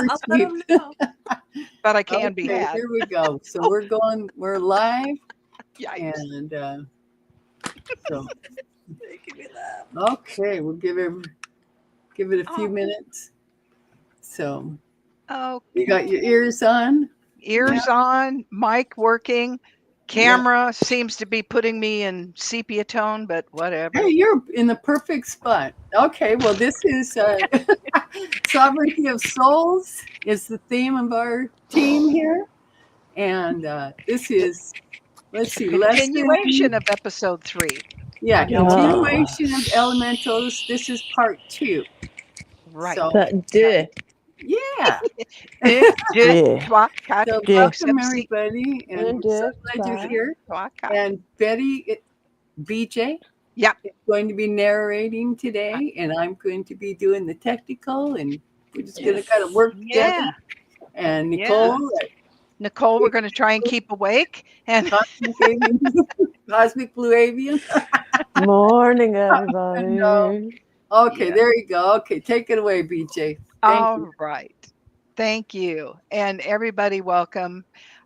I'll let them know. But I can be Okay, had. here we go. So we're live, Yikes. and so Making me laugh. okay, we'll give it a few Oh. minutes. So Okay. you got your ears on? Ears on, mic working, camera seems to be putting me in sepia tone, but whatever. Hey, you're in the perfect spot. Okay, well, this is Sovereignty of Souls is the theme of our team here. And this is, let's see, Continuation lesson, of episode 3. yeah, Yeah. continuation of elementals. This is part 2. Right. So, Duh. yeah. Yeah. So welcome, everybody. And we're so glad you're here. And And Betty, BJ, Yep. is going to be narrating today, and I'm going to be doing the technical, and we're just going to kind of work together. Yeah. And Nichole, Nichole, we're going to try and keep awake. And Cosmic Blue Avian. Morning, everybody. Okay, Yeah. there you go. Okay, take it away, BJ. All right. Thank you. And everybody, welcome.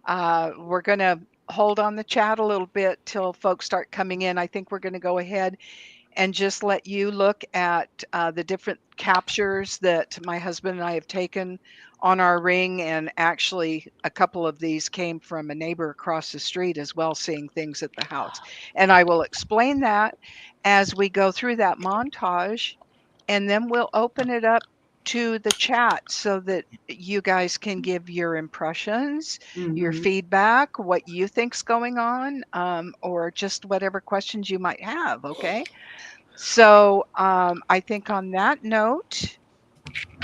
We're going to hold on the chat a little bit till folks start coming in. I think we're going to go ahead and just let you look at the different captures that my husband and I have taken on our ring. And actually, a couple of these came from a neighbor across the street as well, seeing things at the house. And I will explain that as we go through that montage. And then we'll open it up to the chat so that you guys can give your impressions, your feedback, what you think's going on, or just whatever questions you might have. Okay. So I think on that note,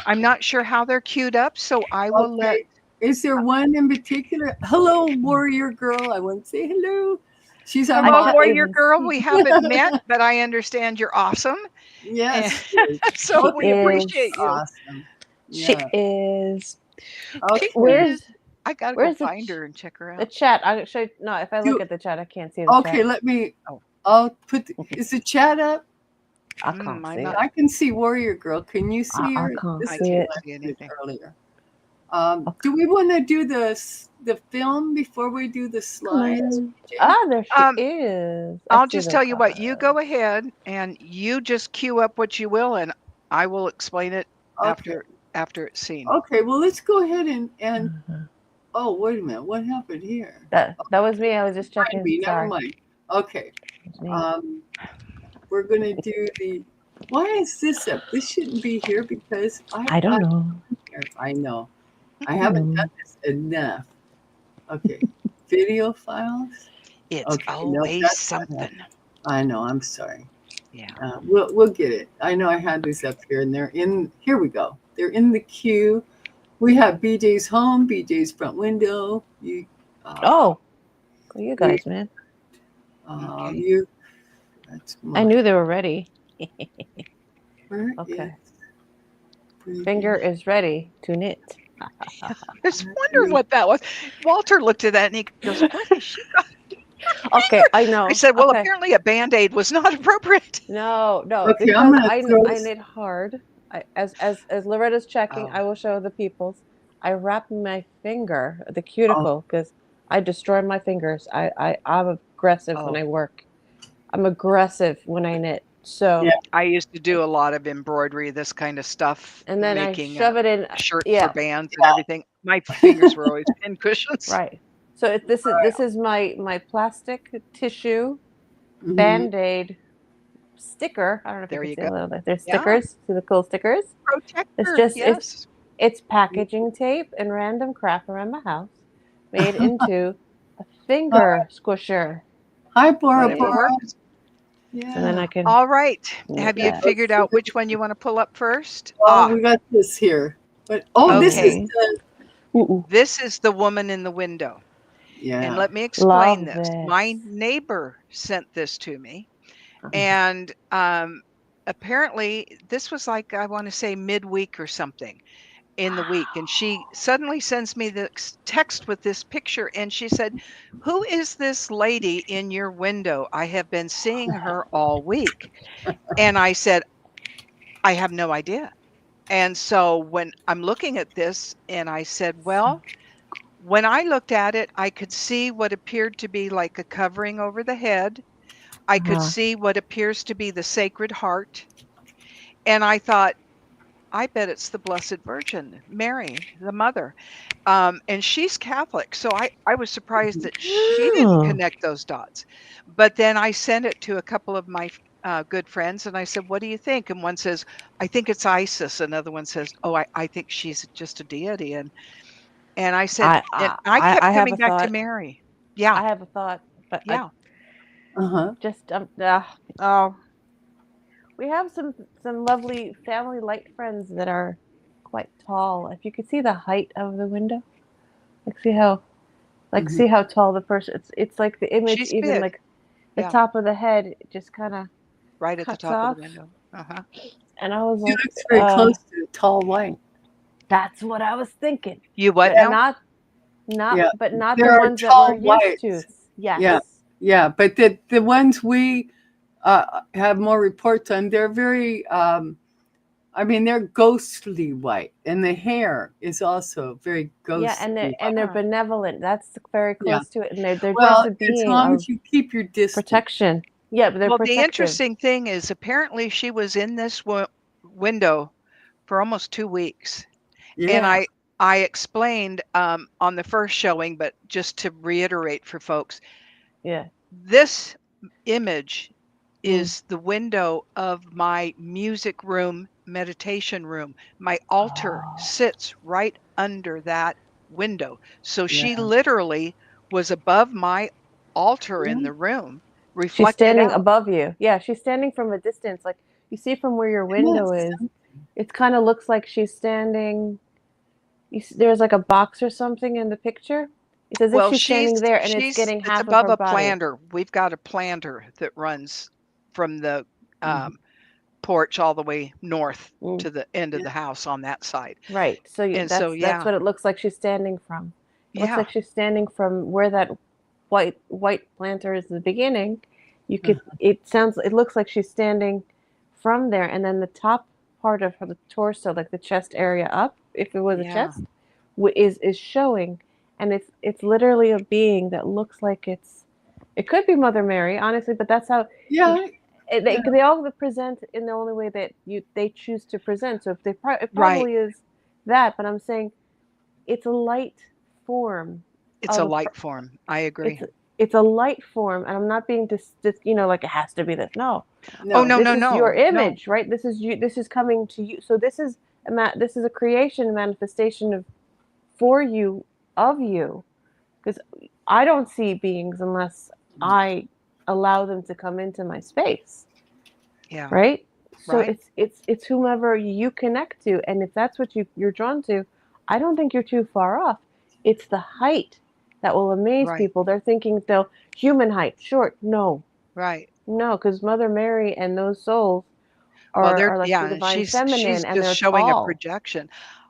I'm not sure how they're queued up, so I will let. Is there one in particular? Hello, Warrior Girl. I want to say hello. She's on Hello, Warrior Girl. We haven't met, but I understand you're awesome. Yes. So we appreciate you. Awesome. She is. Okay. Where's I gotta where's go the find her and check her the out. chat? I should no. If I look at the chat, I can't see the chat. Okay, let me. Oh. I'll put. Is the chat up? I can't see it. I can see Warrior Girl. Can you see her? I can't This see is it. See anything. earlier. Do we want to do the film before we do the slides? There she is. I'll just tell you what. You go ahead and you just cue up what you will, and I will explain it after it's seen. Okay. Well, let's go ahead and. Oh, wait a minute. What happened here? That was me. I was just checking. Never mind. Okay. We're gonna do the. Why is this up? This shouldn't be here because I don't know. I know. I haven't done this enough. Okay. Video files. It's always something. I know. I'm sorry. Yeah. We'll get it. I know I had these up here, and they're in. Here we go. They're in the queue. We have BJ's home, BJ's front window. You. You guys, man. You. I knew they were ready. Where okay. Finger is ready to knit. I was wondering what that was. Walter looked at that and he goes, "What has she got?" Okay, I know. I said, "Well, apparently a Band-Aid was not appropriate." No, Okay, because I knit hard. As Loretta's checking, I will show the peoples. I wrap my finger, the cuticle, because I destroy my fingers. I'm aggressive when I work. I'm aggressive when I knit. So I used to do a lot of embroidery, this kind of stuff, and then making I shove it in shirts for bands and everything. My fingers were always pin cushions. Right. So this is my plastic tissue Band-Aid sticker. I don't know if you can see a little bit. There's stickers. See the cool stickers? Protector. It's just it's packaging tape and random crap around my house made into a finger squisher. Hi, Bora. Yeah. And then I can. All right. Have you figured out which one you want to pull up first? We got this here. But this is the woman in the window. Yeah. And let me explain this. My neighbor sent this to me. And apparently this was like, I want to say midweek or something in the week. And she suddenly sends me this text with this picture. And she said, "Who is this lady in your window? I have been seeing her all week." And I said, "I have no idea." And so when I'm looking at this and I said, well, when I looked at it, I could see what appeared to be like a covering over the head. I could Uh-huh. see what appears to be the Sacred Heart. And I thought, I bet it's the Blessed Virgin, Mary, the mother. And she's Catholic. So I was surprised that she didn't Oh, connect those dots. But then I sent it to a couple of my good friends and I said, what do you think? And one says, I think it's Isis. Another one says, oh, I think she's just a deity. And I said, and I I kept have coming a back to thought. Mary. Yeah, I have a thought, but I yeah. Uh-huh. just oh, we have some lovely family light friends that are quite tall. If you could see the height of the window, Mhm. see how tall the person. It's like the image, She's even big. like the Yeah, top of the head, just kind of right at the cuts top of the off. window. Uh-huh. And I was She like, looks very close to a tall white. that's what I was thinking, You what but Yeah. now? Yeah. not the There are ones that we're tall used to. whites. Yeah. Yes. Yeah. But the ones we have more reports on, they're very, I mean, they're ghostly white. And the hair is also very Yeah, ghostly white. they're Huh. benevolent. That's very Yeah. close to it, and they're just Well, a as being long of as you keep your distance. protection. Yeah, but they're Well, the protective. interesting thing is apparently she was in this window for almost 2 weeks. And Yeah. I explained on the first showing, but just to reiterate for folks, Yeah. this image Mm. is the window of my music room, meditation room. My altar Oh. sits right under that window. So she Yeah. literally was above my altar in Yeah. the room, She's reflected standing out. above you. Yeah, she's standing from a distance. Like you see from where your window Yes. is, it kind of looks like she's standing. There's like a box or something in the picture. It's as if Well, she's standing there and it's she's getting it's half of above her a body. planter. We've got a planter that runs from the Mhm. um, porch all the way north Mm. to the end of Yeah. the house on that side. Right. So And so, that's yeah, what it looks like she's standing from. It looks yeah, like she's standing from where that white planter is the beginning. You could it looks like she's standing from there, and then the top part of her torso, like the chest area up, if it was a yeah, chest, is showing, and it's literally a being that looks like it could be Mother Mary, honestly, but that's how Yeah. Yeah. they all present in the only way that they choose to present. So if it right. probably is that, but I'm saying it's a light form It's of a a light form. I agree. it's it's a light form, and I'm not being like it has to be this. No, Oh, No. no, this no, is your no, no. image, right? This is you. This is coming to you. So this is a creation, a manifestation of for you of you, because I don't see beings unless I allow them to come into my space, Yeah, right? So right, it's whomever you connect to, and if that's what you're drawn to, I don't think you're too far off. It's the height that will amaze right, people. They're thinking they'll human height, short. No, right. no, because Mother Mary and those souls Well, are like the yeah, divine she's feminine, and just they're showing a tall, projection.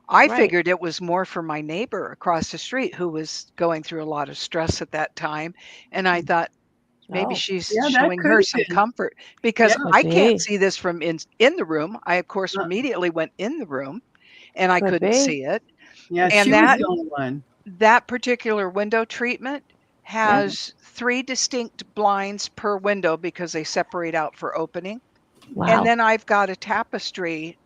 I right? figured it was more for my neighbor across the street who was going through a lot of stress at that time, and I thought maybe Oh, she's Yeah, that showing could her have some been. comfort Yeah. because could I can't be, see this from in the room. I, of course, Uh, immediately went in the room and I could couldn't be, see it. yeah. could And She was be. the only one. that particular window treatment Yeah. has 3 distinct blinds per window because they separate out for opening. And Wow. then I've got a tapestry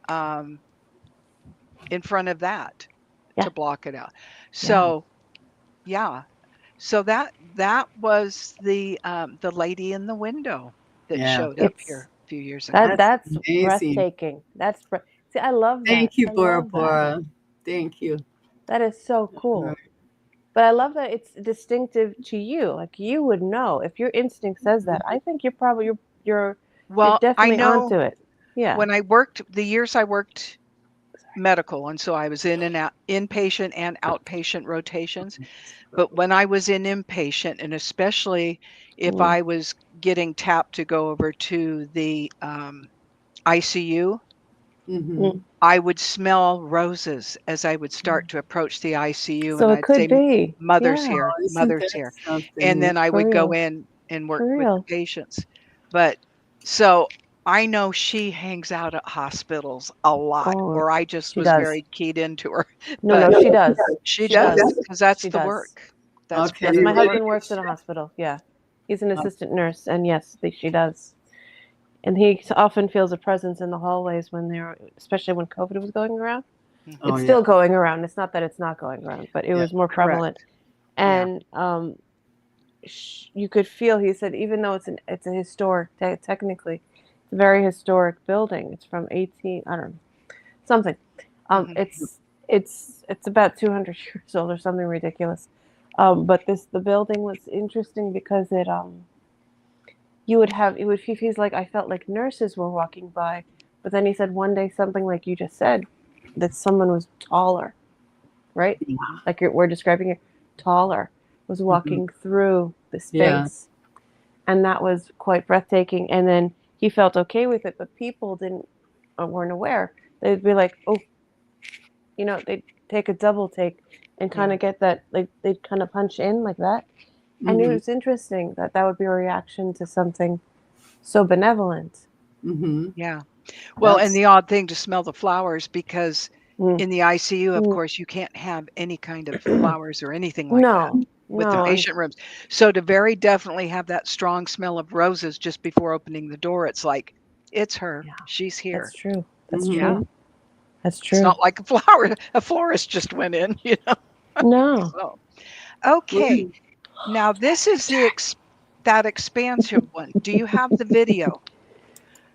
in front of that Yeah. to block it out. Yeah. So, yeah. So that was the lady in the window that Yeah. showed up It's here a few years ago. That's that's amazing. breathtaking. See, I love that. Thank you, I Bora love that. Bora. Thank you. That is so Right. cool. But I love that it's distinctive to you. Like you would know if your instinct says that. I think you're Well, I definitely know onto it. Yeah. when I worked the years I worked medical, and so I was in and out inpatient and outpatient rotations. But when I was in inpatient, and especially if Mm, I was getting tapped to go over to the ICU, Mm-hmm. mm. I would smell roses as I would start to approach the ICU, and So it I'd could say, be. "Mother's Yeah. here, Oh, isn't mother's that here." And something? then I For would go real. in and work For with the real. patients. But so I know she hangs out at hospitals a lot, Oh, or I just she was does. very keyed into her. No, But no, she does. she She does, does. because that's She the does. work. That's Okay. Yes, my really husband works in a hospital. Yeah. He's an assistant nurse, and yes, she does. And he often feels a presence in the hallways when they're, especially when COVID was going around. Oh, It's yeah. still going around. It's not that it's not going around, but it Yeah. was more prevalent. correct. Yeah. And you could feel. He said, even though it's a historic, technically, it's a very historic building. It's from 18, I don't know, something. Mhm. It's about 200 years old or something ridiculous. But the building was interesting because you would have it would he's like, I felt like nurses were walking by, but then he said one day something like you just said, that someone was taller, right? Yeah. Like we're describing it, taller, was walking through the Yeah. space, and that was quite breathtaking. And then he felt okay with it, but people didn't weren't aware. They'd be like, oh, they'd take a double take and kind Yeah. of get that, like they'd kind of punch in like that. And it Mhm. was interesting that that would be a reaction to something so benevolent. Mhm. Yeah. Well, and That's the odd thing to smell the flowers, because Mm. in the ICU, of Mm. course, you can't have any kind of flowers or anything like that No, with the no, and patient rooms. So to very definitely have that strong smell of roses just before opening the door, it's like, it's her. yeah, She's that's here. true. That's mhm. Yeah. true. That's It's true. not like a florist just went in, No. So, Well, okay. Now this is that expansive one. Do you have the video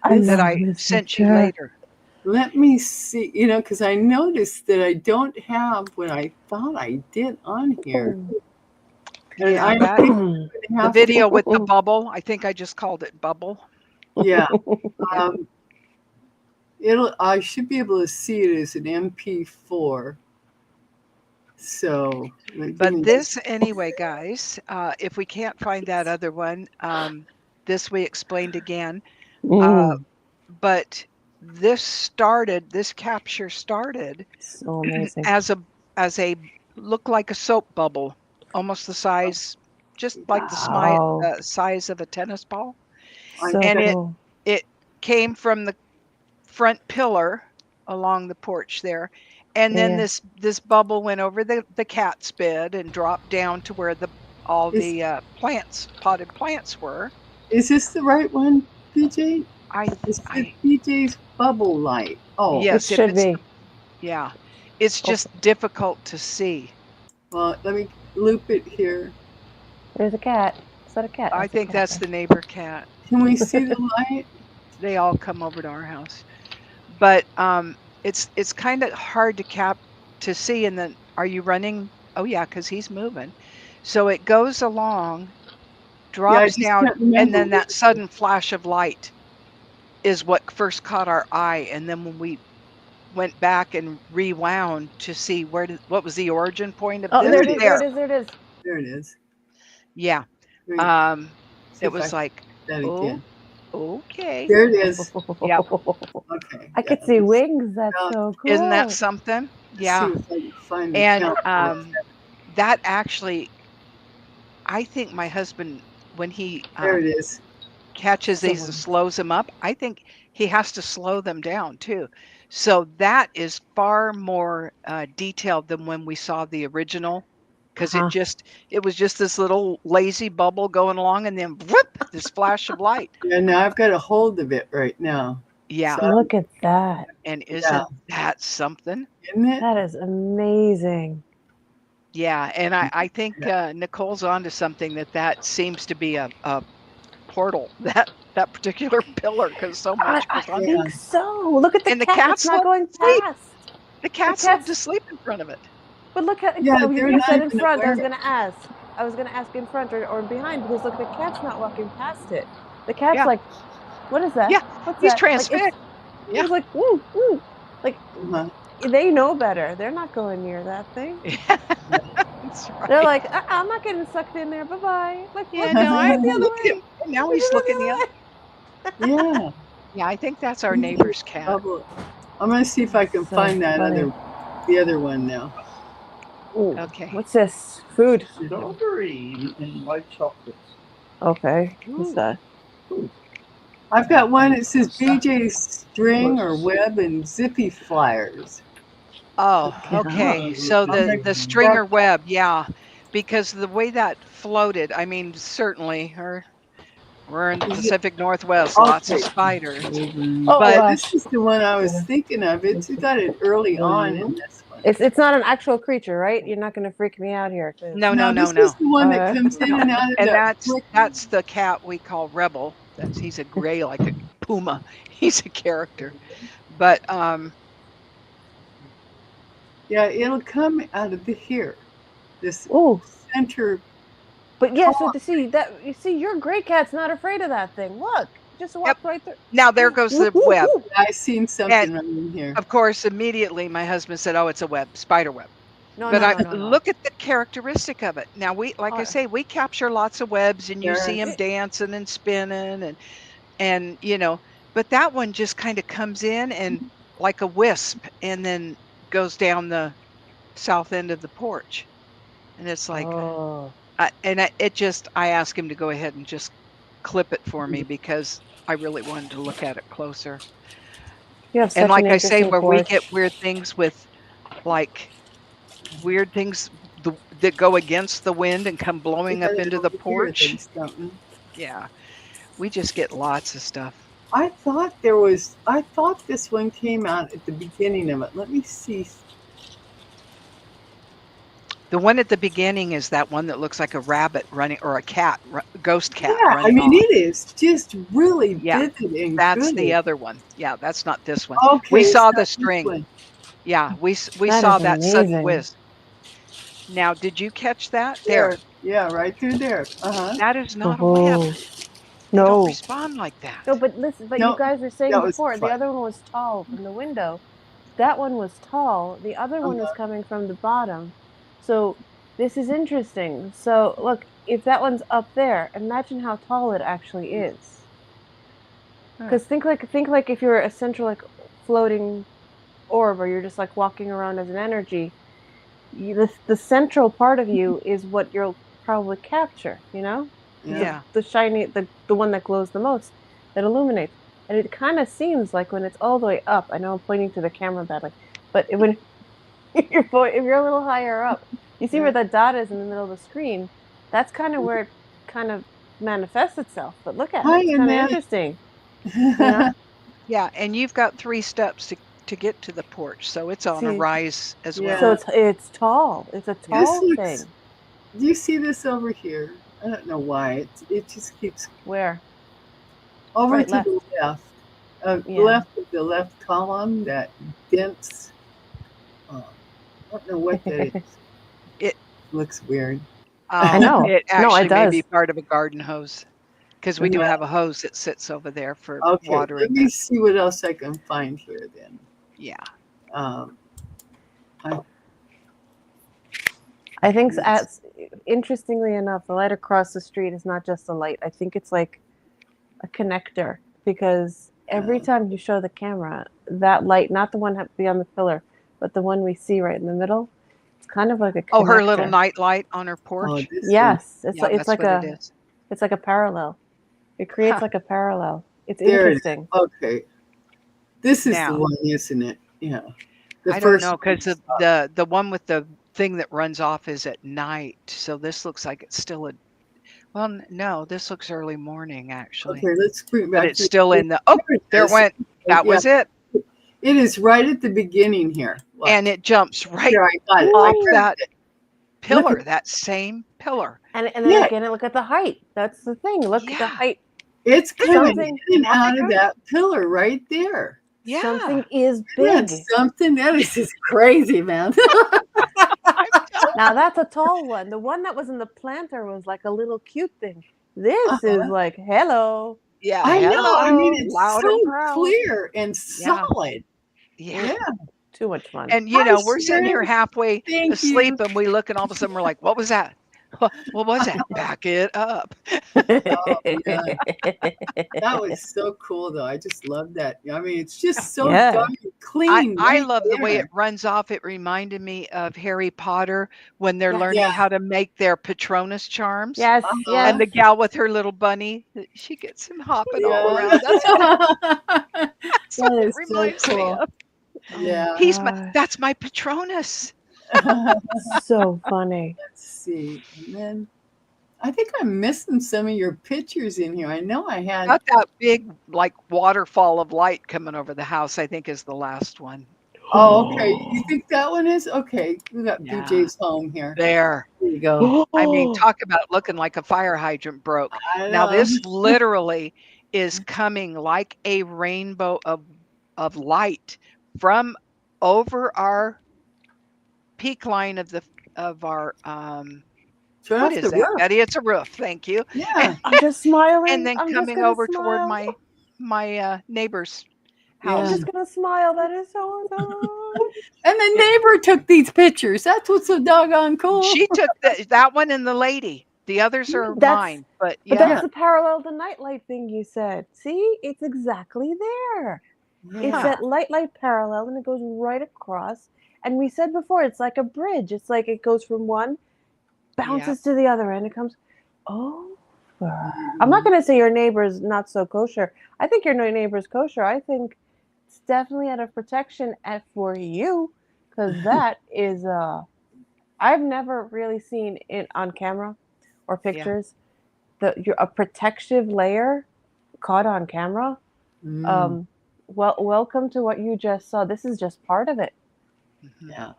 I this, that love I this sent you picture. later? let me see, because I noticed that I don't have what I thought I did on here. And Yeah, I that think I'm gonna the have video with the bubble. I think I just called it bubble. yeah. Yeah. I should be able to see it as an MP4. So give But me this anyway, guys, if we can't find that other one, this we explained again. Uh, Mm, but this capture started so amazing. as a look like a soap bubble, almost the size, just like the Wow. size of a tennis ball. I So And got cool. it came from the front pillar along the porch there. And then Yeah. this bubble went over the cat's bed and dropped down to where all is the potted plants were. is this the right one, PJ? I Is it I PJ's bubble light? Oh, It Yes, if should it's be. yeah, it's Oh, just difficult to see. well, let me loop it here. there's a cat. Is that a cat? I That's a think cat that's the neighbor cat. Can we see the light? They all come over to our house. But it's kind of hard to see. And then, are you running? Oh yeah, because he's moving. So it goes along, Yeah, I drops just down, can't and remember. then that sudden flash of light is what first caught our eye. And then when we went back and rewound to see what was the origin point of Oh, this, There there it it is. is. There it there, is. There it is. There it is. yeah, Let me see it if I was can like, do that oh, again. okay, There it is. yep, Okay. I Yeah. could see wings. That's Now, so isn't that cool. something? let's see Yeah, if I can find the and count. that actually, I think my husband, when he There it is. catches So these and slows them up, I think he has to slow them down too. So that is far more detailed than when we saw the original, because uh-huh. it was just this little lazy bubble going along, and then whoop, this flash of light. Yeah, now I've got a hold of it right now. Yeah, So, Look at that. and yeah, isn't that something? isn't it? That is amazing. Yeah, and I think Nicole's onto something, that seems to be a portal, that particular pillar, because so I, much I goes on there. Yeah. think so. Look at the And the cat. It's cats not love going to sleep. past. The The cats love to cat's. sleep in front of it. But look at. Yeah, Oh, they're you not said in even front. I aware. was gonna ask. I was gonna ask in front or behind, because look, the cat's not walking past it. The cat's Yeah, like, what is that? yeah, What's he's that? Like transfixed. it Yeah, was like woo woo. Like Uh-huh. they know better. They're not going near that thing. yeah, that's They're right. like, I'm not getting sucked in there. Bye bye. Like Yeah, let's no, just run the other look at him. way. Now Let's he's just run looking the the other. other way. Yeah. Yeah, I think that's our neighbor's cat. Bubble. I'm gonna see if I can So find funny. the other one now. Ooh, Okay. what's this? Food. Strawberry and white chocolates. Okay. What's Ooh, that? I've got one that says BJ string or web and zippy flyers. Oh, Oh. okay. So I'll make the that. stringer web, yeah, because the way that floated, I mean, certainly, we're in the Is it Pacific Northwest, lots of okay? spiders, Oh Yeah, but this gosh. is the one I was thinking of. It's got it early on in this one. It's not an actual creature, right? You're not gonna freak me out here, 'cause no, no, No, no, this is no, the one that uh, comes in no. and out of And that that's brick. that's the cat we call Rebel. He's a gray like a puma. He's a character. But Yeah, it'll come out of the here. This ooh. center But yeah, so column. to see that, you see, your gray cat's not afraid of that thing. Look, just yep. walked right through. Now there goes Woo, the woo, web. woo. I seen And something right in here. of course, immediately my husband said, "Oh, it's a web, spider web." No, But no, I no, no, no. look at the characteristic of it. Now like I Uh, say, we capture lots of webs and you see them Yes. dancing and spinning and but that one just kind of comes in and like a wisp and then goes down the south end of the porch. And it's like oh, I asked him to go ahead and just clip it for me because I really wanted to look at it closer. you have And such an like I say, interesting where we get porch. weird things with like weird things that go against the wind and come We blowing got up it into the over here, porch. then something. Yeah, we just get lots of stuff. I thought this one came out at the beginning of it. Let me see. The one at the beginning is that one that looks like a rabbit running or a cat, ghost cat Yeah, I running mean, off. it is just really Yeah, vivid and that's the good. other one. Yeah, that's not this one. Okay, We it's saw not the this string. one. Yeah, we That saw is that sudden amazing. whiz. Now, did you catch that? There. There. Yeah, right through there. Uh-huh. That is not a web. Oh They don't no, respond like no. that. But listen, but you No, guys were saying that was before the fun. other one was tall from the window. That one was tall. The other one is Uh-huh. coming from the bottom. So this is interesting. So look, if that one's up there, imagine how tall it actually is. Huh. Because think like if you're a central like floating orb, or you're just like walking around as an energy. The central part of you is what you'll probably capture. You know, Yeah. the shiny the one that glows the most, that illuminates. And it kind of seems like when it's all the way up. I know I'm pointing to the camera badly, but when if you're a little higher up, you see where Yeah. the dot is in the middle of the screen. That's kind of where it kind of manifests itself. But look at it; Hi, it's kind of Annette. interesting. You know, Yeah, and you've got 3 steps to get to the porch, so it's on a see, rise as so well. Yeah. it's tall. It's a Yeah. This tall looks. thing. Do you see this over here? I don't know why. It just keeps Where? over Right, to left. the left. Yeah. Left of the left column, that dense. I don't know what that is. It Looks weird. I oh, know. it No, it actually may be does. part of a garden hose because we do Yeah. have a hose that sits over there for Okay. Let watering me it. see what else I can find here then. Yeah. Um, I, I think let's- as interestingly enough, the light across the street is not just a light. I think it's like a connector, because every uh, time you show the camera, that light, not the one beyond the pillar, but the one we see right in the middle, it's kind of like a Oh, her little connector. night light on her oh, porch? this one. Yes, Yeah, that's what it is. it's like a parallel. It creates Huh. like a parallel. It's There it is. interesting. Okay. This is the Now, one, isn't it? Yeah. The I don't first know one. because the one with the thing that runs off is at night, so this looks like it's still well, no, this looks early morning actually, Okay, let's bring it but back it's to still in the oh, here it there it is. went. That Yeah, was it. it is right at the beginning here. And Watch. it jumps right Here, I got it. I off grabbed that it. Look pillar, at that same pillar. And then yeah, again, look at the height. That's the thing. Look at the Yeah. height. it's coming Something in and out of that pillar right there. Yeah. something is That's big. something that is just crazy, man. I'm telling Now that's a tall one. The one that was in the planter was like a little cute thing. This is Uh-huh. like, hello. yeah, I know. I mean, hello, it's loud and so proud. clear and Yeah. solid. Yeah. Yeah. Too much fun. And Hi, we're sitting here Sharon. halfway Thank asleep you. and we look and all of a sudden we're like, what was that? What was that? Back it up. Oh, yeah. That was so cool, though. I just love that. I mean, it's just so Yeah. darn clean I right love the way it there. runs off. It reminded me of Harry Potter when they're Yes. learning Yeah. how to make their Patronus charms, Yes, Uh-huh. and yes. the gal with her little bunny, she gets him hopping all Yeah. around. That's what that's what That it is so reminds me cool. of. Oh my Yeah. gosh. That's my Patronus. So funny. Let's see. And then I think I'm missing some of your pictures in here. I know I had. Got that big, like, waterfall of light coming over the house, I think is the last one. Oh, okay. You think that one is? Okay. We got Yeah. BJ's home here. There. There you go. I mean, talk about looking like a fire hydrant broke. I Now know. this literally is coming like a rainbow of light from over our peak line of our, It's right what off is the that, roof. Betty? It's a roof, thank you. Yeah. I'm just And smiling. then I'm just coming gonna over toward smile. my neighbor's I'm Yeah. house. just gonna smile. That is so awesome. And the It neighbor took these pictures. That's what's so doggone cool. She took that one and the lady. The others are That's mine, but but that's yeah. Yeah. the parallel to nightlight thing you said. See, it's exactly there. It's Yeah. that light parallel and it goes right across. And we said before, it's like a bridge. It's like it goes from one, Yep. bounces to the other, and it comes over. I'm not Mhm. gonna say your neighbor's not so kosher. I think your neighbor's kosher. I think it's definitely out of protection at for you, because that is I've never really seen it on camera or Yeah. pictures. A protective layer caught on camera. Mm, Um, welcome to what you just saw. This is just part of it. Mhm. yeah.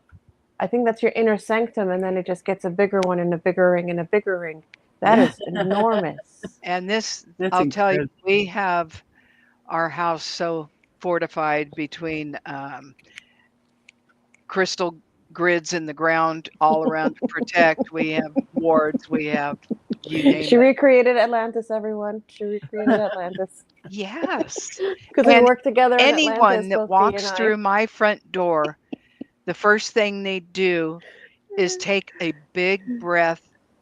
I think that's your inner sanctum, and then it just gets a bigger one and a bigger ring and a bigger ring. That Yeah. is enormous. And this, That's I'll tell you, incredible. we have our house so fortified between crystal grids in the ground all around to protect. We have wards, we have you name She it. recreated Atlantis, everyone. She recreated Atlantis Yes. because we And worked together in anyone Atlantis, that both B and walks I. through my front door, the first thing they do is take a big breath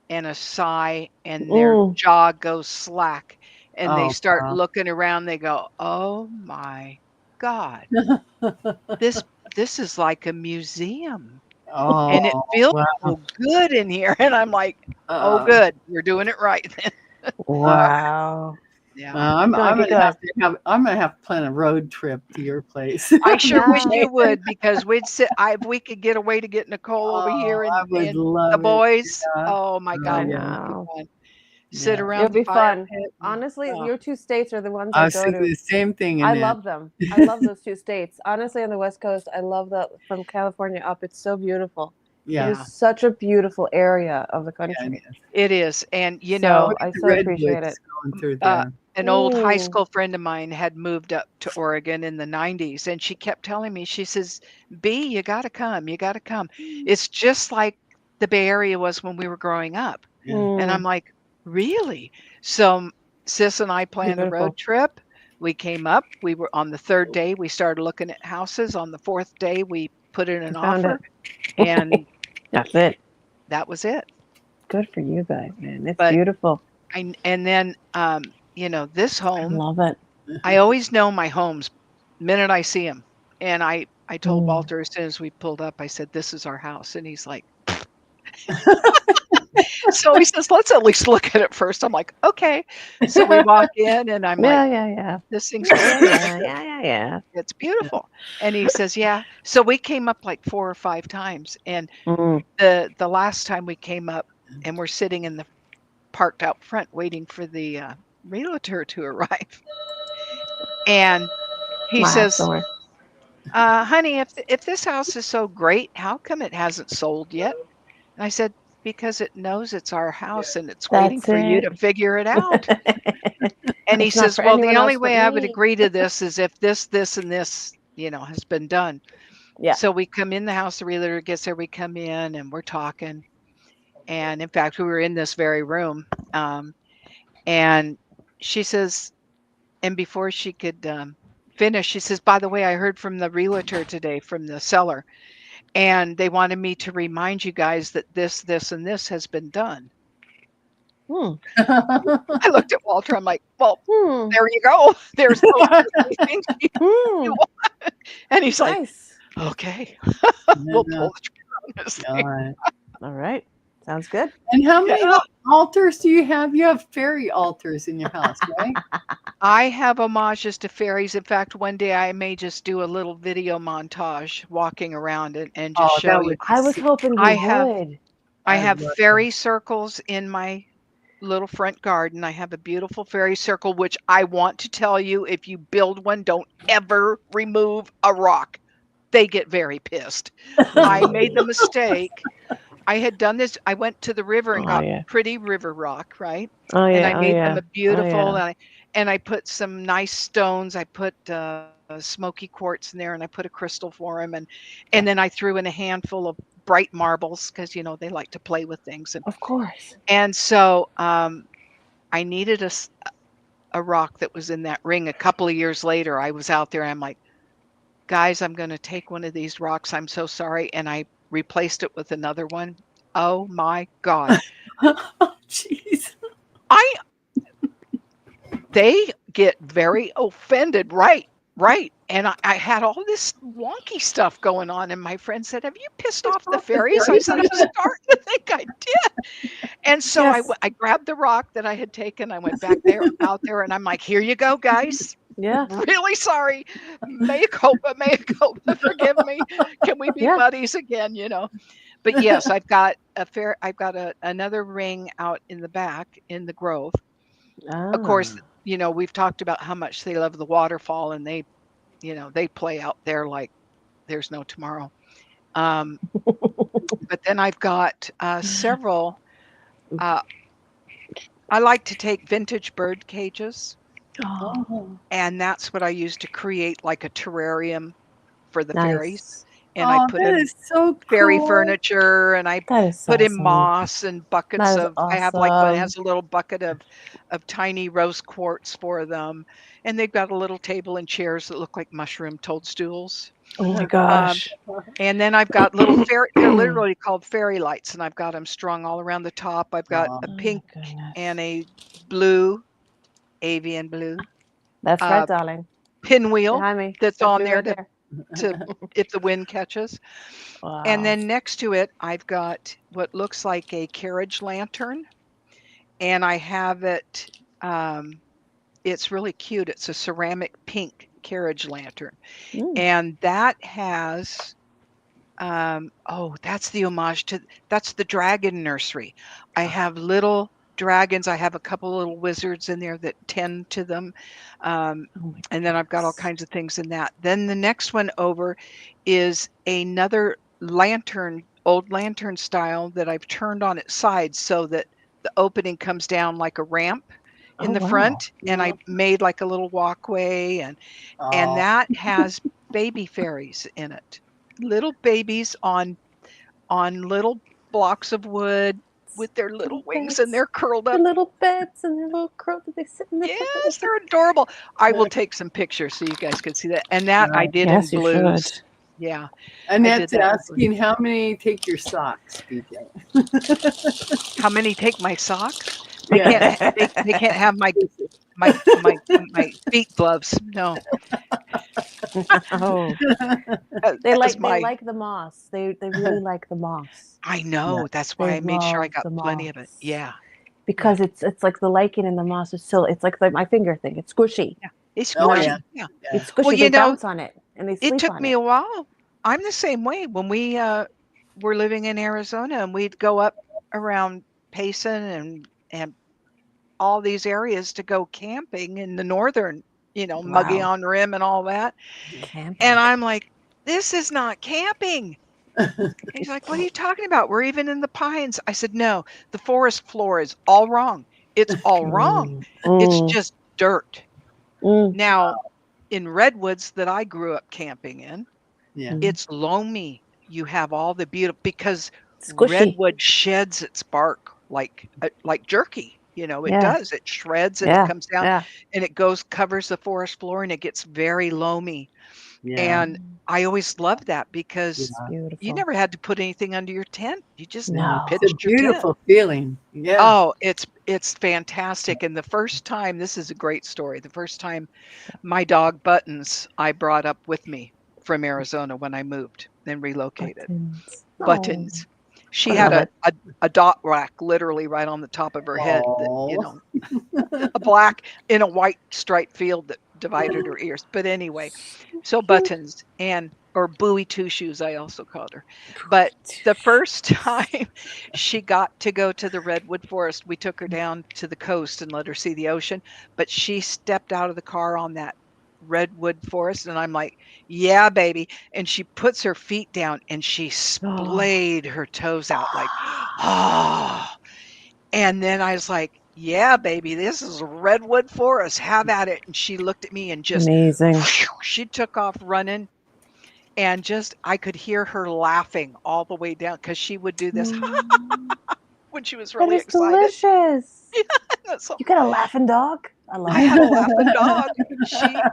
and a sigh, and their Mm. jaw goes slack, and they Oh, start wow. looking around, they go, "Oh my god. This this is like a museum, and it Oh, feels wow. so good in here." And I'm like, "Oh, Uh, good. You're doing it right then." uh, Wow. Yeah. I'm Keep going, I'm keep gonna going. have to have I'm gonna have to plan a road trip to your place. I sure wish Yeah. you would because we'd sit if we could get a way to get Nichole over Oh, here I would and the love it. boys, Yeah. oh my Oh, I god, yeah. wouldn't it be know. fun? Sit Yeah. around It'll the be fire fun. pit and Honestly, oh, your two states are the ones I I was go thinking to. the same thing, I Annette. love them. I love those two states. Honestly, on the West Coast, I love that from California up. It's so beautiful. It Yeah. is yeah, such a beautiful area of the Yeah, it country. is. it is. And, So Look I at the so appreciate redwoods it. going through uh, there. an old high Mm. school friend of mine had moved up to Oregon in the 90s, and she kept telling me, she says, "B, you gotta come, you gotta come. It's just like the Bay Area was when we were growing up." Yeah. And I'm Mm. like, "Really?" So Sis and I planned a road Beautiful. trip. We came up. We were on the third day, we started looking at houses. On the fourth day, we put in I an found offer, it. and That's it. that was it. Good for you guys, man. It's But beautiful. and then this I home, love it. I always know my homes minute I see them. And I told Mm. Walter as soon as we pulled up, I said, "This is our house." And he's like, so he says, "Let's at least look at it first." I'm like, "Okay." So we walk in and I'm like, Yeah, yeah, yeah. "This thing's Yeah, beautiful. yeah, yeah, yeah, yeah. It's beautiful." And he says, "Yeah." So we came up like 4 or 5 times. And Mm. the last time we came up and we're sitting in the parked out front waiting for the realtor to arrive. And he Laugh, says, don't worry. Honey, if this house is so great, how come it hasn't sold yet?" And I said, "Because it knows it's our house and it's waiting That's for you it. to figure it out." And he It's not says, for "Well, the anyone only else but way I would me. agree to this is if this, and this, has been done." Yeah. So we come in the house, the realtor gets there, we come in and we're talking. And in fact, we were in this very room. And she says, and before she could finish, she says, "By the way, I heard from the realtor today, from the seller, and they wanted me to remind you guys that this, and this has been done." Hmm. I looked at Walter. I'm like, well, Hmm. there you go. There's those are the things you Hmm. want. And he's like, Nice. okay, we'll Yeah. pull the trigger on this All thing. right. All right. Sounds good. And how Yeah. many altars do you have? You have fairy altars in your house, right? I have homages to fairies. In fact, one day I may just do a little video montage walking around and just Oh, show that you. would be I was super. hoping I you have would. I I have love that. fairy circles in my little front garden. I have a beautiful fairy circle, which I want to tell you, if you build one, don't ever remove a rock. They get very pissed. I made the Mm. mistake. I had done this. I went to the river and Oh got yeah. pretty river rock, right? Oh And I yeah. Oh made them yeah. a Oh beautiful, yeah. and I put some nice stones. I put smoky quartz in there, and I put a crystal for them, and Yeah. then I threw in a handful of bright marbles because they like to play with things, Of course. and so I needed a rock that was in that ring. A couple of years later, I was out there. And I'm like, guys, I'm going to take one of these rocks. I'm so sorry, and I replaced it with another one. Oh my God. Jeez. I They get very offended, right, right, and I had all this wonky stuff going on, and my friend said, "Have you pissed off the Off the fairies?" I fairies. said, "I'm starting to think I did." And so Yes. I grabbed the rock that I had taken, I went back there out there, and I'm like, "Here you go, guys. Yeah. Really sorry. Mea culpa, forgive me. Can we be Yeah. buddies again?" But yes, I've got another ring out in the back in the grove. Of course, Ah. we've talked about how much they love the waterfall, and they play out there like there's no tomorrow. Um, but then I've got several. Uh, I like to take vintage bird cages, Oh, Oh, and that's what I use to create like a terrarium for the fairies. nice. And I oh, put that in is so fairy cool. furniture, and I That is put in awesome. moss and That buckets is of. I have like one that awesome. has a little bucket of tiny rose quartz for them, and they've got a little table and chairs that look like mushroom toadstools. Oh my Um, gosh. and then I've got little fairy. They're literally called fairy lights, and I've got them strung all around the top. I've got Oh, a Oh my pink and goodness. a blue, avian blue, That's right, uh, darling. pinwheel Behind me. that's Got on blue there right to there. to if the wind catches. And Wow. then next to it, I've got what looks like a carriage lantern, and I have it. Um, it's really cute. It's a ceramic pink carriage lantern, Mm. and that has. Oh, that's the homage to. That's the dragon nursery. I have little dragons. I have a couple little wizards in there that tend to them, um, Oh my and then I've got all goodness. kinds of things in that. Then the next one over is another lantern, old lantern style that I've turned on its side so that the opening comes down like a ramp Oh in the wow. front, and I made like a little walkway, and oh, that has baby fairies in it. Little babies on little blocks of wood with their little Little wings, and beds. they're curled Their up. little beds and their little curls that they sit in the top of the Yes, bed. they're adorable. I will take some pictures so you guys can see that. And that I did in Yes, you should. blues. Yeah, I did Annette's that in blue. asking how many take your socks, BJ? How many take my socks? They Yeah. can't they can't have my feet gloves. No. Oh, As they my like the moss. They really like the moss. I Yeah. know. That's They why I made sure I love got the plenty of it. moss Yeah. Yeah. because it's like the lichen in the moss is still it's like my finger thing. It's squishy, Yeah. It's you Oh, know. yeah. squishy. Yeah. Yeah. It's Well, squishy. They bounce on it and they it sleep took on me it. a while. I'm the same way. When we were living in Arizona, and we'd go up around Payson and all these areas to go camping in the northern, Muggy Wow, on Rim and all that. And camping. I'm like, this is not camping. He's like, what are you talking about? We're even in the pines. I said, no, the forest floor is all wrong. It's all wrong. Mm, It's mm, just dirt. mm, Now, in redwoods that I grew up camping in, Yeah. mm. it's loamy. You have all the beautiful because Squishy. redwood sheds its bark like jerky. It Yeah, does. It shreds and it yeah, comes down yeah. and it covers the forest floor and it gets very loamy. Yeah. And Mm, I always loved that because Yeah. you beautiful. never had to put anything under your tent. You just Yeah. It's a No. pitched your tent. beautiful feeling. Yeah. Oh, it's fantastic. And the first time, this is a great story. The first time my dog Buttons, I brought up with me from Arizona when I moved and relocated. Buttons. Oh, Buttons. She I had love a, it. a, a dot rack literally right on the top of her head that, Oh. a black in a white striped field that divided her ears. But anyway, so Buttons and or Bowie Two Shoes, I also called her. But the first time she got to go to the redwood forest, we took her down to the coast and let her see the ocean. But she stepped out of the car on that redwood forest, and I'm like, "Yeah, baby." And she puts her feet down and she Oh. splayed her toes out like, "Ah." And then I was like, "Yeah, baby, this is a redwood forest. Have at it." And she looked at me and just, Amazing. she took off running. And just, I could hear her laughing all the way down because she would do this Mm, when she was that really is excited. delicious. So You got a laughing dog? I I love had that. a laughing dog.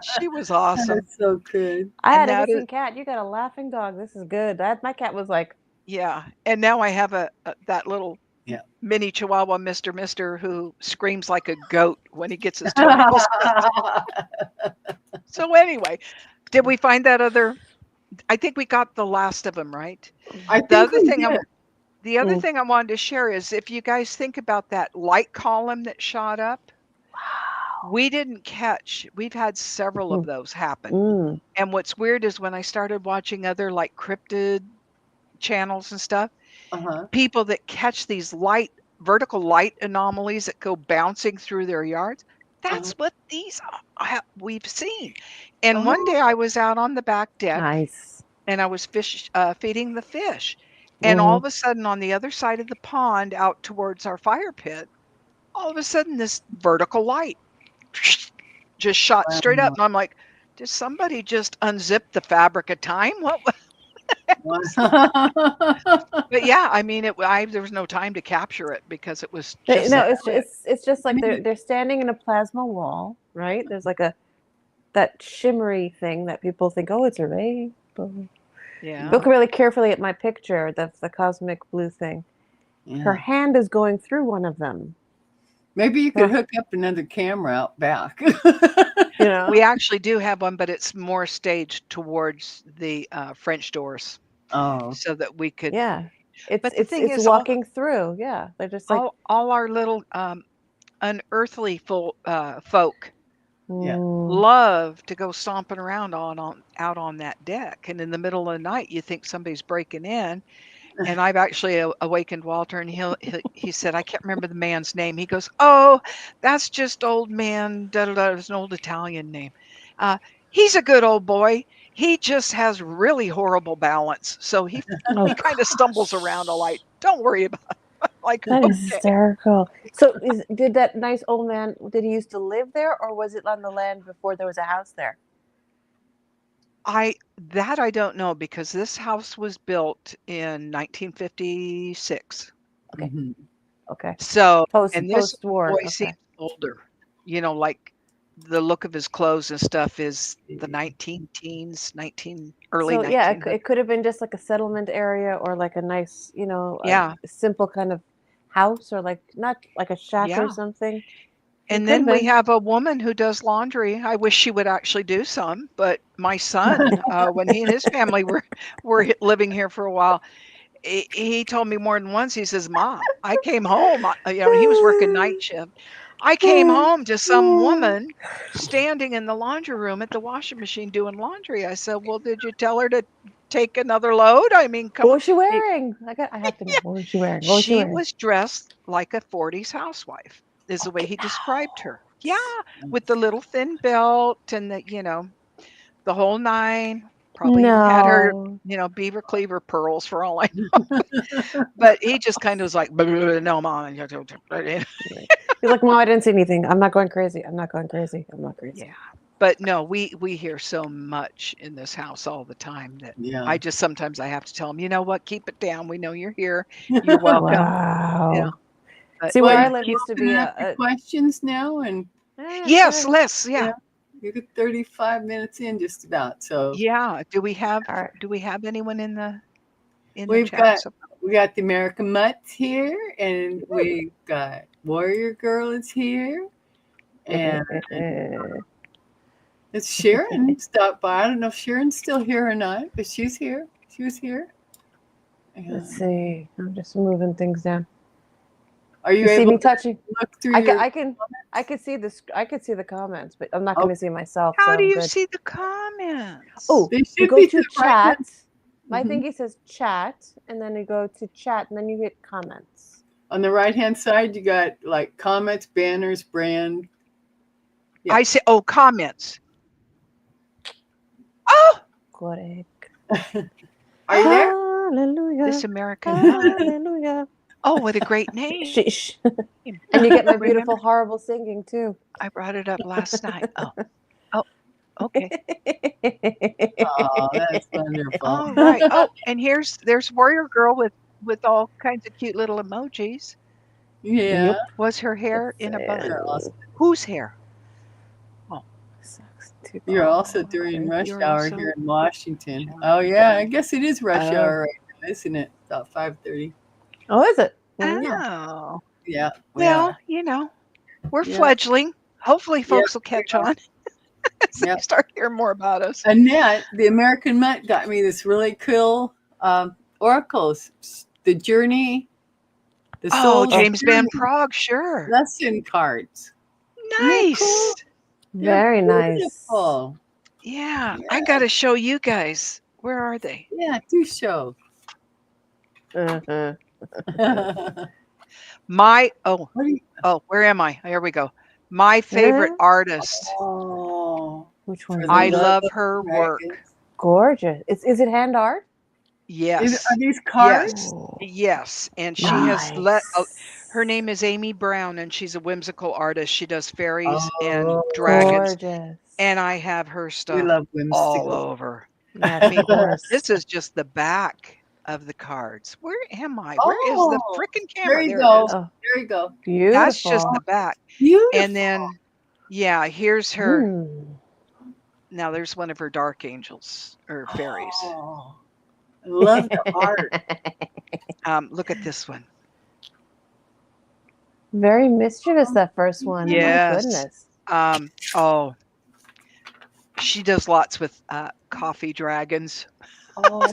She was awesome. That's so good. I And had a that is, missing cat. You got a laughing dog. This is good. That my cat was like, yeah. And now I have a that little Yeah. mini Chihuahua, Mister, who screams like a goat when he gets his toenails cut. So anyway, did we find that other? I think we got the last of them, right? I The think other we thing did. the other mm, thing I wanted to share is if you guys think about that light column that shot up, wow. we didn't catch. We've had several of Mm, those happen. mm, And what's weird is when I started watching other like cryptid channels and stuff, Uh-huh. people that catch these vertical light anomalies that go bouncing through their yards, Uh-huh. that's what these we've seen. And one Oh. day I was out on the back deck nice. and I was feeding the fish. And all Hmm. of a sudden on the other side of the pond out towards our fire pit, all of a sudden this vertical light just shot straight up. Wow. And I'm like, did somebody just unzip the fabric of time? What was that? Wow. But yeah, I mean, there was no time to capture it because it was They, just so no, quick. it's just like Maybe. they're standing in a plasma wall, right? There's like a that shimmery thing that people think, oh, it's a rainbow. Yeah. Look really carefully at my picture. That's the cosmic blue thing. Her Yeah. hand is going through one of them. Maybe you could Her, hook up another camera out back. you know. We actually do have one, but it's more staged towards the French doors Oh. so that we could. Yeah. It's But the it's thing it's is, walking through. Yeah. They're just like all our little unearthly folk Yeah. mm, love to go stomping around out on that deck, and in the middle of the night, you think somebody's breaking in. And I've actually awakened Walter, and he said, I can't remember the man's name. He goes, "Oh, that's just old man. Da da da." It's an old Italian name. Uh, he's a good old boy. He just has really horrible balance, so oh he kind of stumbles around a gosh. light. Don't worry about it. Like, That is okay. hysterical. So did that nice old man did he used to live there or was it on the land before there was a house there? I don't know because this house was built in 1956. Okay. Mhm. Okay. So, and this Post boy war. seems Okay. older, like the look of his clothes and stuff is the 19 teens, early So yeah, 1900s. it could have been just like a settlement area or like a nice, Yeah, a simple kind of house or like not like a shack or yeah. something. It And could have then we been. have a woman who does laundry. I wish she would actually do some, but my son, when he and his family were living here for a while, he told me more than once. He says, "Mom, I came home. He was working night shift. I came home to some woman standing in the laundry room at the washing machine doing laundry." I said, "Well, did you tell her to take another load? I mean, come What on." was she wearing? I have to know. What was she wearing? What was she She wearing? was dressed like a 40s housewife, is the way Okay. he described her. Yeah, with the Nice. little thin belt and the whole nine. Probably even had her, No. beaver cleaver pearls for all I know. But he just kind of was like, "Blah, blah, blah, no, mom." Right. He's like, Mom, I didn't see anything. I'm not going crazy. I'm not going crazy. I'm not crazy. Yeah. But no, we hear so much in this house all the time that Yeah. I just sometimes I have to tell them, you know what, keep it down. We know you're here. You're welcome. Wow. But See, Well, where you I yeah, live keep. used to be open it up to questions now, and go Yes, ahead. Les. Yeah. yeah, you get 35 minutes in just about. So Yeah. Do we have All right. do we have anyone in the we've chat? got So We got the American Mutts here, and we got Warrior Girl is here, and it's Sharon stopped by. I don't know if Sharon's still here or not, but she's here. She was here. Let's And see. I'm just moving things down. are you You see able me to touching? look through I can, your I can, I can see this. I could see the comments, but I'm not Oh, going to see myself, How so do I'm you good. see the comments? Oh, they you should go be to to the right chat. hand? My Mhm. thingy says chat, and then you go to chat, and then you hit comments. On the right hand side, you got like comments, banners, brand. Yeah. I say, oh, comments. Oh, Correct. Are you there? Hallelujah. this American Mud. Hallelujah. Oh, what a great name. Sheesh. And you get my Remember, beautiful, horrible singing too. I brought it up last night. Oh, okay. Oh, that's wonderful. All right. Oh, and there's Warrior Girl with all kinds of cute little emojis. Yeah. Yep. Was her hair in a bun? You're also, Whose hair? Sucks too. you're also Oh, during rush you're hour also here in Washington. rush Oh yeah, I guess it is rush Oh. hour right now, isn't it? About 5:30. Oh, is it? Oh. Yeah. Well, we're Yeah. fledgling. Hopefully Yeah, folks will catch we are. on as they Yep. start hearing more about us. Annette, the American Mutt, got me this really cool oracles. The journey, the Oh, soul's James Van journey Prague, sure. lesson cards. Isn't that Nice. cool? They're Very nice. beautiful. Yeah, I got to show you guys. Where are they? Yeah, do show. Uh-huh. My What do you, where am I? Here we go. My favorite artist. oh, Which for one? the I love love of her the work. dragons. Gorgeous. Is it hand art? Yes. Are these cards? Yes. Oh, Yes. And she has nice. her name is Amy Brown, and she's a whimsical artist. She does fairies and Oh, dragons, Gorgeous. and I have her we stuff love all whimsical. over. Yes, I mean, of course. this is just the back of the cards. Where am I? Where is the Oh, frickin' there camera? you There go. it is. Oh, There you go. That's just beautiful. the back. Beautiful. And then, yeah, here's her. Hmm. Now there's one of her dark angels or fairies. Oh, I love the art. Look at this one. Very mischievous, that first one. Yes. My goodness. Oh, she does lots with coffee dragons. Oh,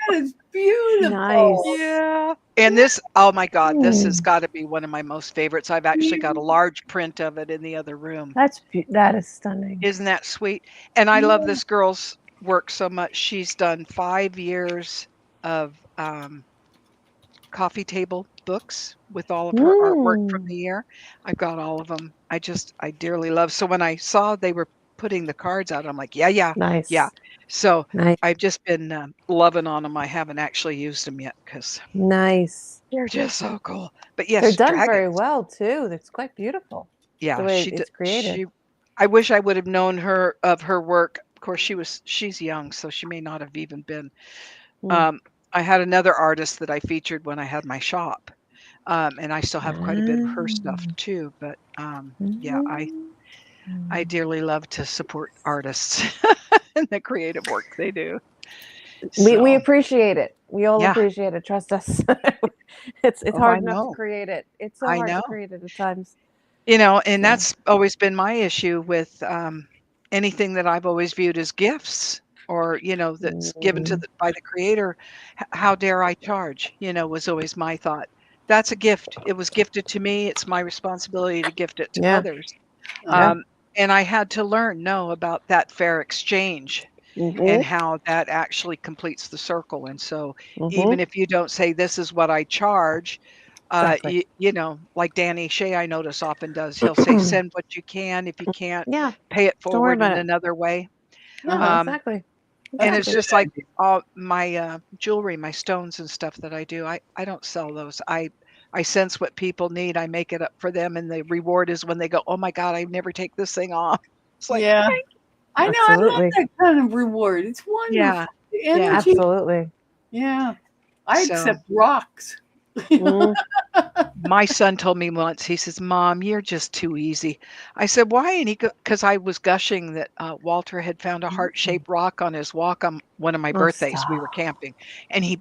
that is beautiful. Nice. Yeah. And this, oh my God, this has Hmm. got to be one of my most favorites. I've actually got a large print of it in the other room. That is stunning. Isn't that sweet? And I love this girl's work so much. She's done 5 years of coffee table books with all of her artwork from the year. I've got all of them. I dearly love. So when I saw they were putting the cards out, I'm like, yeah. Nice. So Nice. I've just been loving on them. I haven't actually used them yet because Nice. they're just so cool. But yes, They're done very dragons. well too. It's quite beautiful. Yeah, The way it's created. I wish I would have known her work. Of course, she's young, so she may not have even been. Mm. I had another artist that I featured when I had my shop, and I still have quite a bit of her stuff too. But yeah, I dearly love to support artists and the creative work they do. We So, appreciate it. We all Yeah. appreciate it. Trust us. It's Oh, hard I enough know. to create it. It's so I hard know. to create it at times. And So. that's always been my issue with anything that I've always viewed as gifts or, that's given to by the creator. How dare I charge, was always my thought. That's a gift. It was gifted to me. It's my responsibility to gift it to Yeah. others. Yeah. And I had to know about that fair exchange and how that actually completes the circle. And so even if you don't say, this is what I charge, Exactly. like Danny Shea, I notice often does, he'll say, send what you can. If you can't, Yeah. pay it Don't worry forward in about it. another way. Yeah, exactly. And it's Exactly. just like all my jewelry, my stones and stuff that I do. I don't sell those. I sense what people need. I make it up for them, and the reward is when they go, "Oh my God, I never take this thing off." It's like, Yeah. I know. I love Absolutely. that kind of reward. It's wonderful. Yeah. The energy. Absolutely. Yeah. I So- accept rocks. Mm. My son told me once, he says, "Mom, you're just too easy." I said, "Why?" And because I was gushing that Walter had found a heart-shaped rock on his walk on one of my Oh, birthdays. We were stop. camping, and he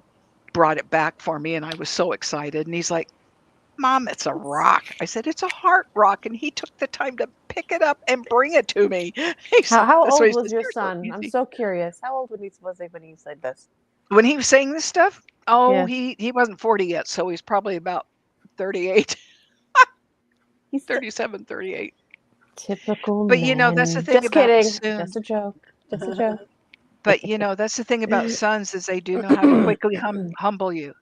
brought it back for me, and I was so excited. And he's like, Mom, it's a rock. I said, it's a heart rock. And he took the time to pick it up and bring it to me. How So old he was says, your "You're so son? I'm easy." so curious. How old was he when he said this? When he was saying this stuff, Yeah. he wasn't 40 yet. So he's probably about 38, He's 37, 38. typical But that's the men. thing Just about kidding. Just sons. a joke. Just a joke. But that's the thing about sons is they do know how to quickly humble you.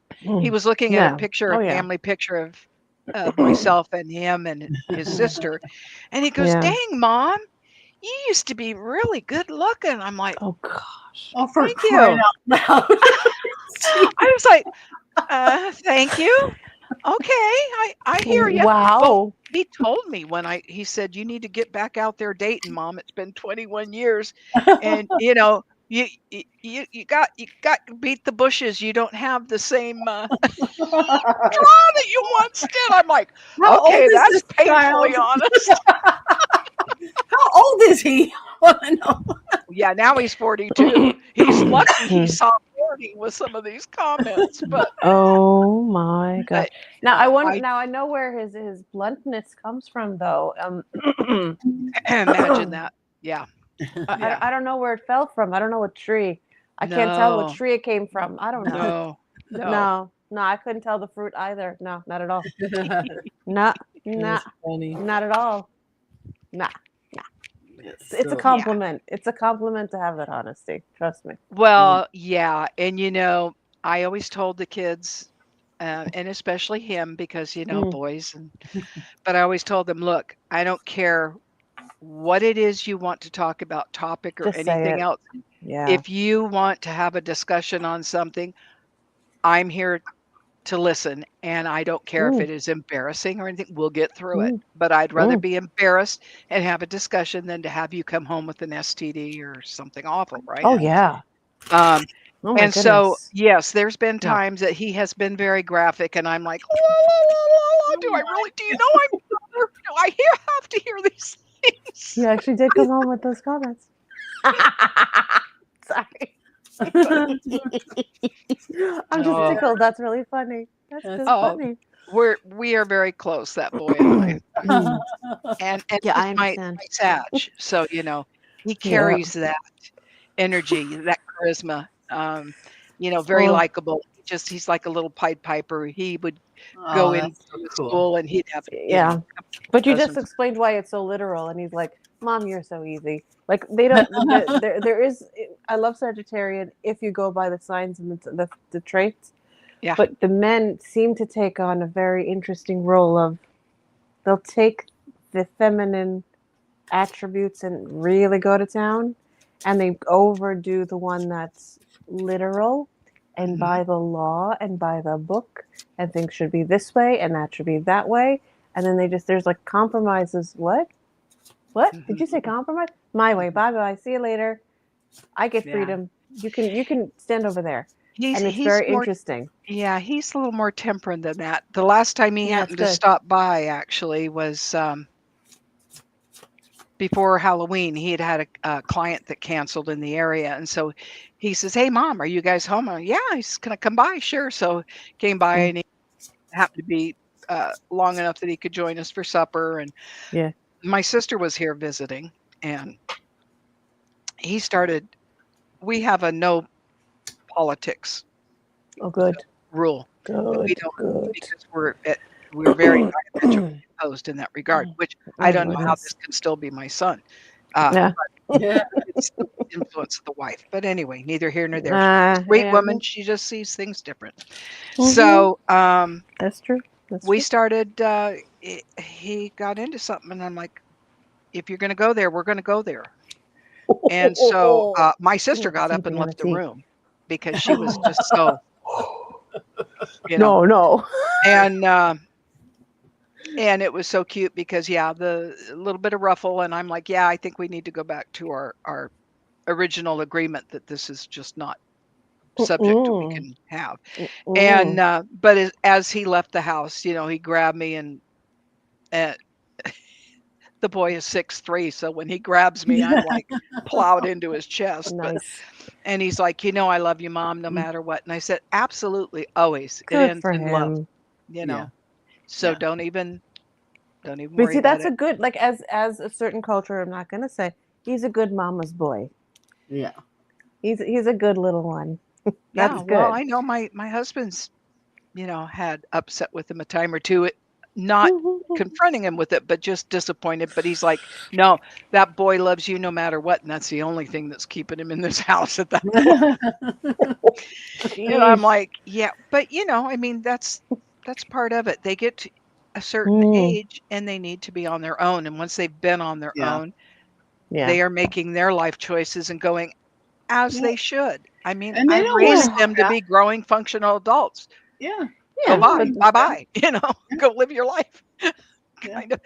He was looking at a No. picture, Oh a yeah. family picture of myself and him and his sister, and he goes, Yeah. "Dang, Mom, you used to be really good looking." I'm like, Oh gosh. Oh, for "Thank crying you." out loud. I was like, "Thank you. Okay, I hear you." Well, Wow. he told me when he said, "You need to get back out there dating, Mom. It's been 21 years, and you got to beat the bushes. You don't have the same draw that you once did." I'm like, How old "Okay, is that's this child? painfully honest." How old is he? I wanna know. Yeah, now he's 42. He's lucky he saw 40 with some of these comments, Oh my gosh. but Now I wonder. I Now I know where his bluntness comes from, though. imagine that. Yeah, yeah. I don't know where it fell from. I don't know what tree. I can't tell what No, tree it came from. I don't know. no, no. No, no, I couldn't tell the fruit either. No, not at all. Nah, nah, That's funny. not at all. Nah. It's a So Yeah. compliment. It's a compliment to have that honesty. Trust me. Well, yeah, and I always told the kids, and especially him, because Mm, boys, but I always told them, look, I don't care what it is you want to talk about, topic or just say anything it. else. Yeah. If you want to have a discussion on something, I'm here to listen, and I don't care if Mm, it is embarrassing or anything. We'll get through it. mm, But I'd rather mm. be embarrassed and have a discussion than to have you come home with an STD or something awful, right? Oh yeah. yeah. Um, Oh my and so, goodness. yes, there's been Yeah. times that he has been very graphic, and I'm like, "La, la, la, la, la, Oh my. do you know I'm your mother? Do I have to hear these things?" You actually did come home with those comments. Sorry. I'm just Oh, tickled. That's really funny. That's That's just oh, funny. we are very close, that boy and I. Mm. And Yeah, he's I my understand. Sag, so, he Yeah. carries that energy, that charisma, very Oh, likable. He's like a little Pied Piper. He would go Oh, into that's so a cool. school and he'd have, yeah. But you just dozens. explained why it's so literal, and he's like, "Mom, you're so easy." Like they don't. There is. I love Sagittarian if you go by the signs and the traits. Yeah. But the men seem to take on a very interesting role of they'll take the feminine attributes and really go to town, and they overdo the one that's literal and Mhm. by the law and by the book, and things should be this way and that should be that way, and then there's like compromises. What did you say? Mhm. Compromise my way? Bye bye, see you later. I get Yeah. freedom. You can stand over there, He's and it's he's very more interesting. Yeah, he's a little more temperate than that. The last time he And that's happened to good. stop by actually was, before Halloween. He had a client that canceled in the area, and so he says, "Hey, Mom, are you guys home?" "Yeah." He's "Can I come by?" "Sure." So came by, Mm, and he happened to be, long enough that he could join us for supper, and yeah. my sister was here visiting, and he started we have a no politics Oh, good, rule that we good, don't, good. because we're very diametrically opposed in that regard, which I Oh don't know how this goodness. can still be my son. Uh, Yeah. Yeah. it's the influence of the wife. But anyway, neither here nor there. She's a Nah. sweet Yeah. woman. She just sees things different. Mm-hmm. So, That's true. That's we true. started, he got into something, and I'm like, "If you're gonna go there, we're gonna go there." And so, my sister got up and Sleeping on a left the T. room because she was just so, you know, No, no. and, it was so cute because, yeah, the little bit of ruffle, and I'm like, "Yeah, I think we need to go back to our original agreement that this is just not subject that we Mm-mm. can have." And, Mm-mm. but as he left the house, he grabbed me, and the boy is 6'3", so when he grabs me, I'm like plowed into his chest. Nice. And he's like, I love you, Mom, no matter what. And I said, absolutely, always. It Good ends for in love, him. Yeah. So Yeah. don't even But worry see, about that's a it. good, like, as a certain culture, I'm not gonna say he's a good mama's boy. Yeah. He's a good little one. Yeah, That's well, good. I know my husband's, had upset with him a time or two. Not confronting him with it, but just disappointed. But he's like, no, that boy loves you no matter what, and that's the only thing that's keeping him in this house at that point. And I'm Jeez. like, yeah, but I mean, that's part of it. They get to a certain Mm, age and they need to be on their own. And once they've been on their Yeah. own, yeah. they are making their life choices and going as Yeah. they should. I mean, And they I've don't want to raised Yeah. go them to back. be growing functional adults. Yeah. Go They Yeah. don't bye, But want to go bye back. bye, go live your life. Yeah. Kind of.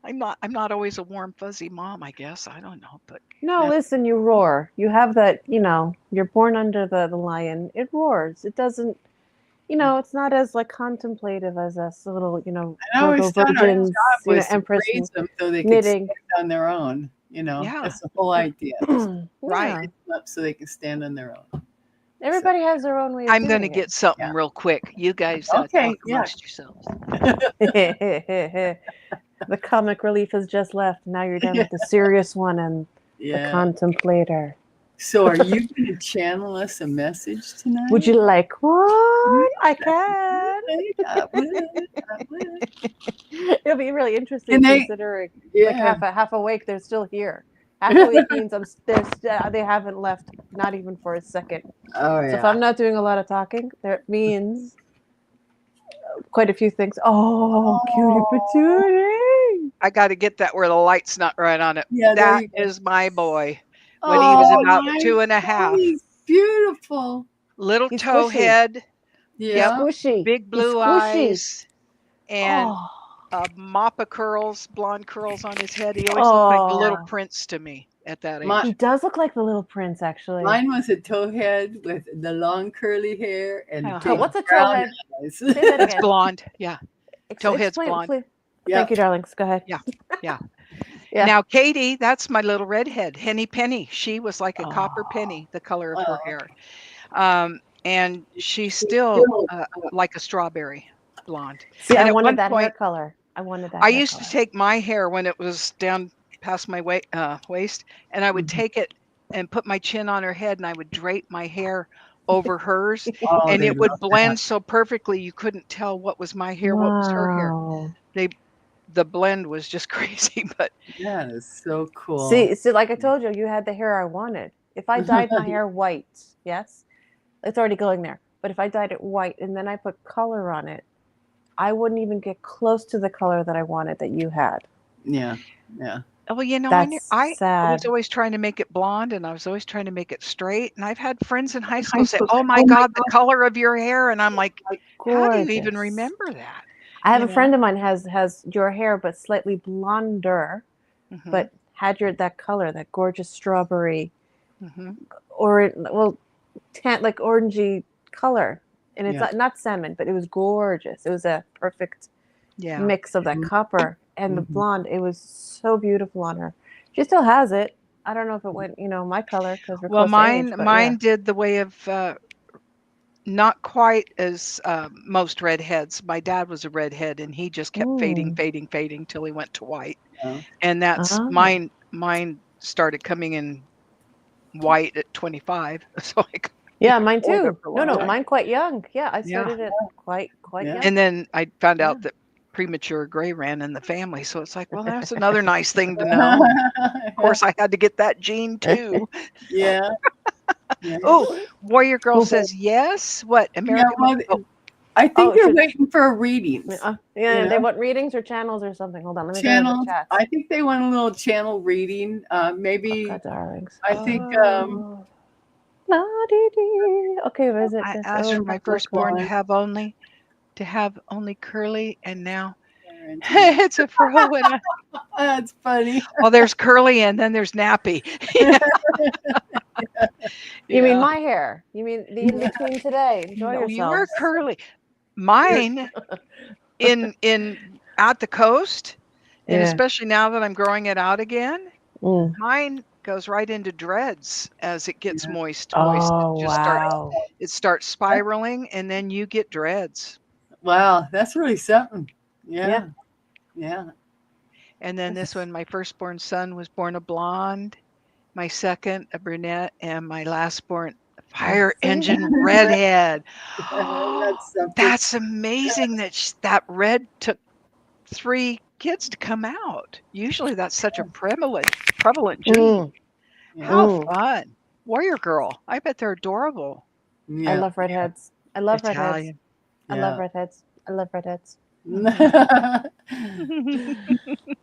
I'm not always a warm fuzzy mom, I guess. I don't know, but no, Yeah. listen, you roar. You have that, you're born under the lion. It roars. It doesn't, it's not as like contemplative as us little, I Virgo always thought our virgins, job was to Empress raise them so they could knitting. stand on their own. yeah, That's the whole idea. right. Yeah. Raise them up so they can stand on their own. So, Everybody has their own way of I'm gonna doing get something yeah. real quick. You guys talk Okay. Yeah. amongst yourselves. it. The comic relief has just left. Now you're down Yeah. with the serious one and the Yeah. contemplator. So, are you going to channel us a message tonight? Would you like one? I I can. would. I would. I would. It'll be really interesting And they, considering like yeah. half awake. They're still here. Half awake means they haven't left, not even for a second. Oh, So if yeah. I'm not doing a lot of talking, that means quite a few things. Oh, cutie Oh, patootie. I got to get that where the light's not right on it. yeah, there That you go. is my boy. When he was Oh, about nice. two and a Oh, half, he's beautiful. little He's toe squishy. head, He's yep, Yeah. squishy. big He's blue squishy. eyes, and Oh, a mop of curls, blonde curls on his head. He always looked like the little oh. prince to me at that My, age. He does look like the little prince, actually. Mine was a towhead with the long curly hair and the Uh-huh. big What's a brown towhead? eyes. Say that It's again. blonde. Yeah, towhead's Explain, blonde. please. Yeah. Thank you, darlings. Go ahead. Yeah, yeah. Yeah. Now Katie, that's my little redhead, Henny Penny. She was like a copper Oh, penny, the color of her Oh, hair. And she's she's still still. like a strawberry blonde. see, I And at wanted one that hair point, color. I wanted that I hair used to color. take my hair when it was down past my waist, and I would Mhm. take it and put my chin on her head, and I would drape my hair over hers, Oh, and they it would love that. blend so perfectly you couldn't tell what was my hair, what was her hair. Wow. They The blend was just crazy, but That is so cool. See, like I told you, you had the hair I wanted. If I dyed my hair white, yes, it's already going there. But if I dyed it white and then I put color on it, I wouldn't even get close to the color that I wanted that you had. Yeah. Yeah. well, That's I was sad. always trying to make it blonde, and I was always trying to make it straight. And I've had friends in high High school say, school. "Oh my Oh my God, the God. color of your hair," and I'm like, "How do you even Gorgeous. remember that?" I have You a know? friend of mine has your hair but slightly blonder, hmm but had that color, that gorgeous strawberry hmm or well, tan like orangey color. And it's Yeah. not salmon, but it was gorgeous. It was a perfect Yeah. mix of that copper and the Mm-hmm. blonde. It was so beautiful on her. She still has it. I don't know if it went, my color because we're Well, close to age, but yeah. mine did the way of not quite as most redheads. My dad was a redhead, and he just kept fading, Mm. fading, fading till he went to white. Yeah. And that's Oh. mine. Mine started coming in white at 25, so I could Yeah, mine hold it too. for a No, long no, Yeah. time. mine quite young. Yeah, I Yeah. started it quite Yeah. young. And then I found Yeah. out that premature gray ran in the family. So it's like, well, that's another nice thing to know. Of course, I had to get that gene too. Yeah. Yeah. Oh, Warrior Girl Oh, says yes. What? Yeah. American? Well, Oh, I think oh, they're should waiting for readings. You yeah, they know, want readings or channels or something. Hold on, let me go to the channels. chats. I think they want a little channel reading. Maybe Okay, darlings. I think Oh, la-dee-dee. Okay, visit I this. asked Oh, for my look. firstborn to have only curly, and now Quarantine. it's a fro. And That's funny. well, there's curly, and then there's nappy. You mean Yeah. my hair? You mean the in between today? Enjoy No, you were yourselves. curly. Mine in at the coast, And Yeah. especially now that I'm growing it out again, Mm. mine goes right into dreads as it gets Yeah. moist. Oh, Just starts wow. it starts spiraling, and then you get dreads. Wow, that's really something. Yeah. Yeah, yeah. And then this one, my firstborn son was born a blonde, my second a brunette, and my last born fire See? engine redhead. That's something. That's amazing that that red took 3 kids to come out. Usually that's such a prevalent gene. Mm. Yeah, How Mm. fun. Warrior girl. I bet they're adorable. I yeah, love redheads. I love redheads. Italian. I love yeah. redheads. I love redheads.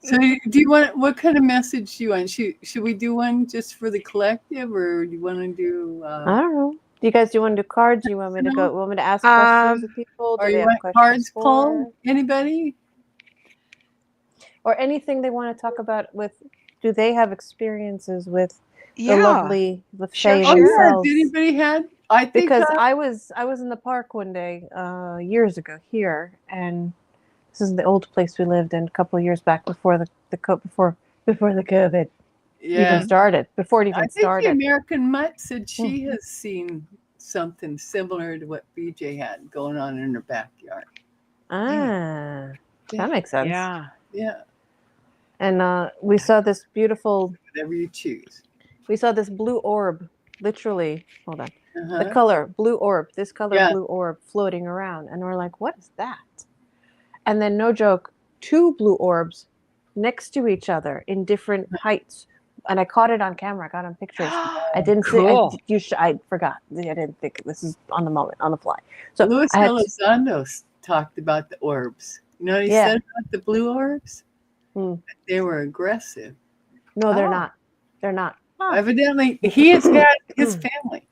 So, do you want what kind of message do you want? Should we do one just for the collective, or do you want to do I don't know. Do you guys want to do cards? Do you want me to personal? want me to ask questions Um, of people? Or Do they you have want questions cards pulled? for? Anybody? Or anything they want to talk about with? Do they have experiences with the yeah. lovely the Share, Fae Oh yeah, share. if themselves? anybody had, I think Because I was in the park one day years ago here, and this is the old place we lived in a couple of years back before before the COVID even yeah. Mhm. started. Before it I even think the started. American Mutt said Mm. she has seen something similar to what BJ had going on in her backyard. Ah, Yeah, that makes sense. Yeah. yeah. And we saw this beautiful. Whatever you choose. We saw this blue orb, literally. Hold on. The Uh-huh. color blue orb. This color Yeah. blue orb floating around, and we're like, "What is that?" And then, no joke, 2 blue orbs next to each other in different heights. And I caught it on camera. I got on pictures. I didn't see. Cool. I forgot. I didn't think this is on the moment, on the fly. So Luis I had. Elizondo talked about the orbs. You know what he Yeah. said about the blue orbs? Hmm. They were aggressive. No, they're Oh. not. They're not. Huh. Evidently, he has had his family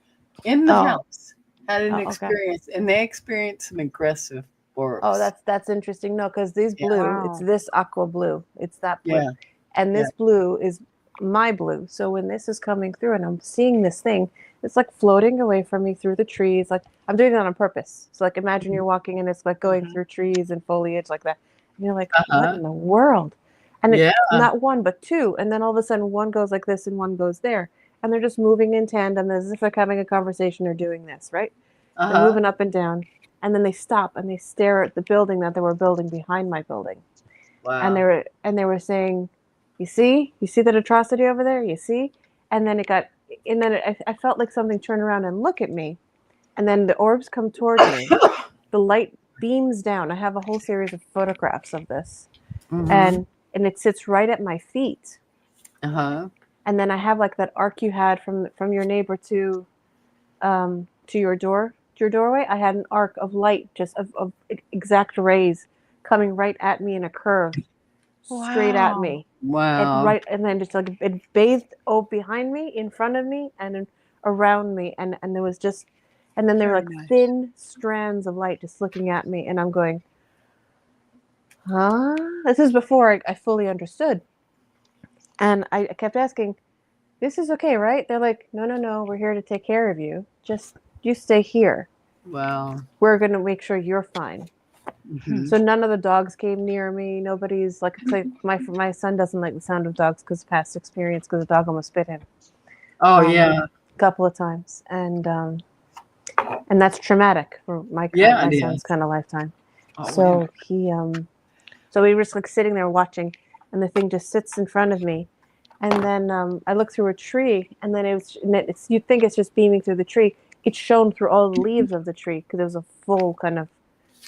in the Oh. house had an Oh, okay. experience, and they experienced some aggressive orbs. Oh, that's interesting. No, because these Yeah. blue, it's Wow. this aqua blue. It's that blue. Yeah. And this blue is my blue. So when this is coming through and I'm seeing this thing, it's like floating away from me through the trees. Like I'm doing that on purpose. So like imagine you're walking and it's like going Mhm. through trees and foliage like that. And you're like, Uh-huh. what in the world? And Yeah. it's not one, but 2. And then all of a sudden one goes like this and one goes there. And they're just moving in tandem as if like having a conversation or doing this, right? They're Uh-huh. moving up and down. And then they stop and they stare at the building that they were building behind my building. Wow. And they were saying, you see that atrocity over there? You see? And then I felt like something turn around and look at me. And then the orbs come toward me. The light beams down. I have a whole series of photographs of this. Mhm. And it sits right at my feet. Uh-huh. And then I have like that arc you had from your neighbor to your doorway. I had an arc of light, just of exact rays coming right at me in a curve, straight at Wow. me. Wow. And then just like it bathed behind me, in front of me, and around me, and there was just, and then there were Very like nice. thin strands of light just looking at me, and I'm going, huh? This is before I fully understood, and I kept asking, "This is okay, right?" They're like, "No, we're here to take care of you. Just you stay here. Wow. We're gonna make sure you're fine." Mhm. So none of the dogs came near me. Nobody's like my son doesn't like the sound of dogs because of past experience, because the dog almost bit him Oh yeah. a couple of times, and that's traumatic for my Yeah, it son's is. kind of lifetime. Oh, So wow. we were just like sitting there watching, and the thing just sits in front of me, and then I look through a tree, and then you'd think it's just beaming through the tree. It shone through all the leaves of the tree because it was a full kind of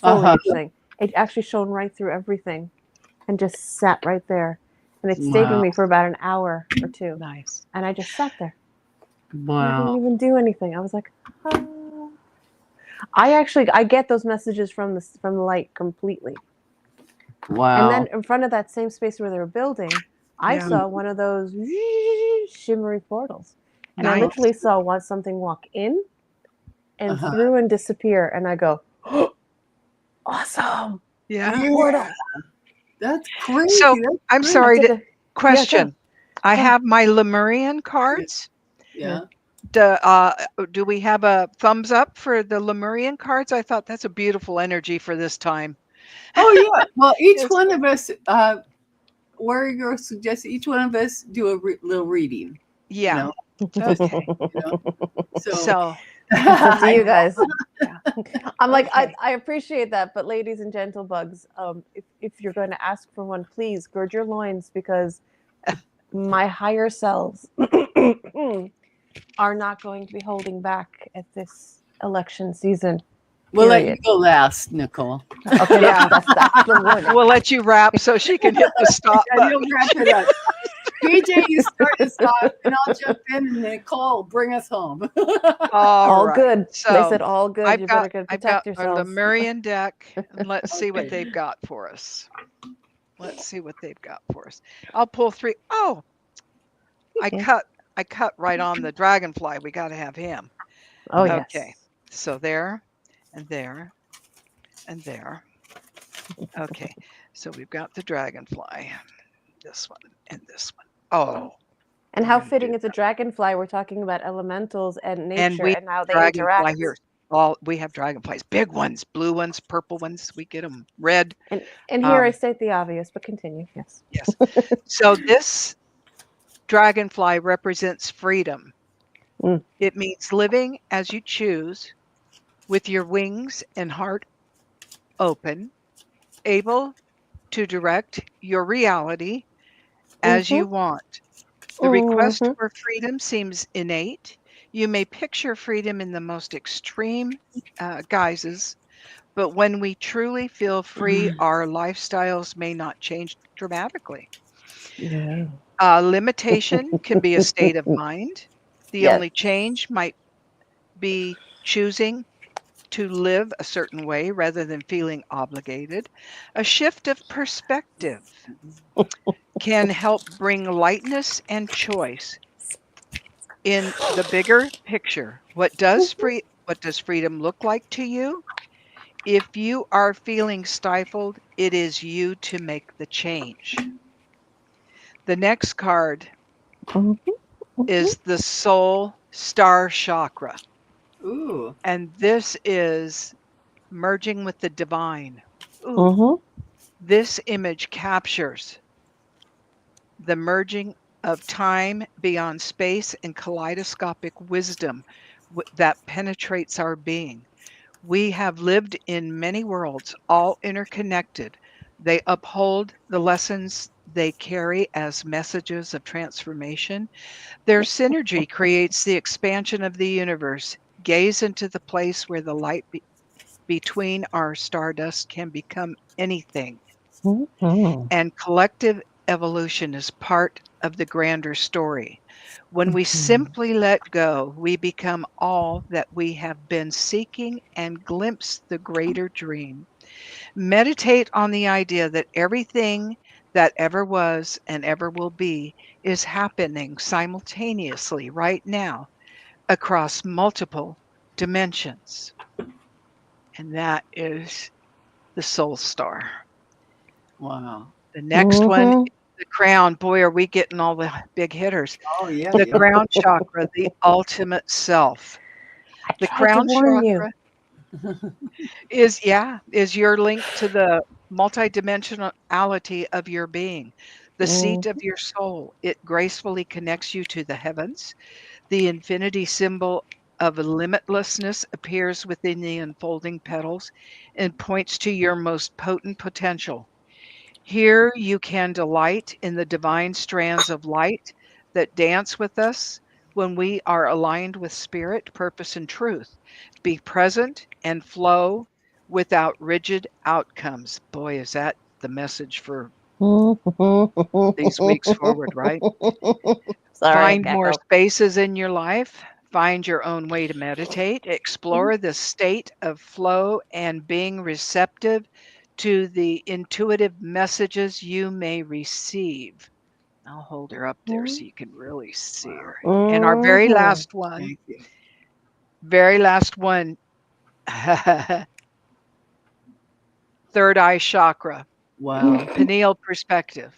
Uh-huh. foliage thing. It actually shone right through everything and just sat right there. And it stayed with Wow. me for about an hour or 2. Nice. And I just sat there. I Wow. didn't even do anything. I was like, ah. I get those messages from the light completely. Wow. And then in front of that same space where they were building, I Yeah. saw one of those shimmery portals. And I Nice. literally saw something walk in and Uh-huh. through and disappear. And I go, oh, awesome. Yeah. Portal. That's crazy. So That's I'm crazy. sorry. Yeah, Question. I Go. have my Lemurian cards. Yeah. Do we have a thumbs up for the Lemurian cards? I thought that's a beautiful energy for this time. Oh yeah. Well, each Yes. one of us what are your suggestions? Each one of us do a little reading. Yeah. You know, Okay. you know. So So, It's up to you guys. yeah. I'm like, Okay. I appreciate that, but ladies and gentle bugs, if you're going to ask for one, please gird your loins because my higher selves are not going to be holding back at this election season. We'll let you Period. go last, Nichole. Okay, Yeah. that's the warning. We'll let you wrap so she can hit the stop And button. you'll wrap it up. PJ, you start us off, and I'll jump in, and Nichole, bring us home. All All right. good. They So said all good. You better go I've protect got our yourselves. Lemurian deck, and let's see what Okay. they've got for us. Let's see what they've got for us. I'll pull 3. Oh, I cut right on the dragonfly. We got to have him. Oh Okay. yes. So there and there and there. Okay. So we've got the dragonfly. This one and this one. Oh, And we're how going to fitting do it's a dragonfly. We're talking about elementals and and nature we and how they dragonfly interact. here. We have dragonflies, big ones, blue ones, purple ones. We get them red. And here I state the obvious, but continue. Yes. Yes. So this dragonfly represents freedom. Mm. It means living as you choose with your wings and heart open, able to direct your reality as you Mhm. want. The request Mhm. for freedom seems innate. You may picture freedom in the most extreme guises, but when we truly feel free, our lifestyles may not change dramatically. Yeah. Limitation can be a state of mind. The Yes. only change might be choosing to live a certain way rather than feeling obligated. A shift of perspective can help bring lightness and choice in the bigger picture. What does freedom look like to you? If you are feeling stifled, it is you to make the change. The next card Mhm. Mhm. is the soul star chakra, Ooh. and this is merging with the divine. Ooh, Mhm. this image captures the merging of time beyond space and kaleidoscopic wisdom that penetrates our being. We have lived in many worlds, all interconnected. They uphold the lessons they carry as messages of transformation. Their synergy creates the expansion of the universe. Gaze into the place where the light between our stardust can become anything, Mhm. and collective evolution is part of the grander story. When we Mhm. simply let go, we become all that we have been seeking and glimpse the greater dream. Meditate on the idea that everything that ever was and ever will be is happening simultaneously right now across multiple dimensions. And that is the soul star. Wow. The next one, Mhm. the crown. Boy, are we getting all the big hitters. Oh, yeah, The yeah. crown chakra, the ultimate self. I The tried to crown warn you. chakra is your link to the multidimensionality of your being, the seat Mm. of your soul. It gracefully connects you to the heavens. The infinity symbol of limitlessness appears within the unfolding petals and points to your most potent potential. Here you can delight in the divine strands of light that dance with us when we are aligned with spirit, purpose, and truth. Be present and flow without rigid outcomes. Boy, is that the message for these weeks forward, right? Sorry, I Find more gaggled. spaces in your life. Find your own way to meditate. Explore the state of flow and being receptive to the intuitive messages you may receive. I'll hold her up there so you can really see Wow. her. And our Mhm. Thank you. very last one, third eye chakra, Wow. pineal perspective.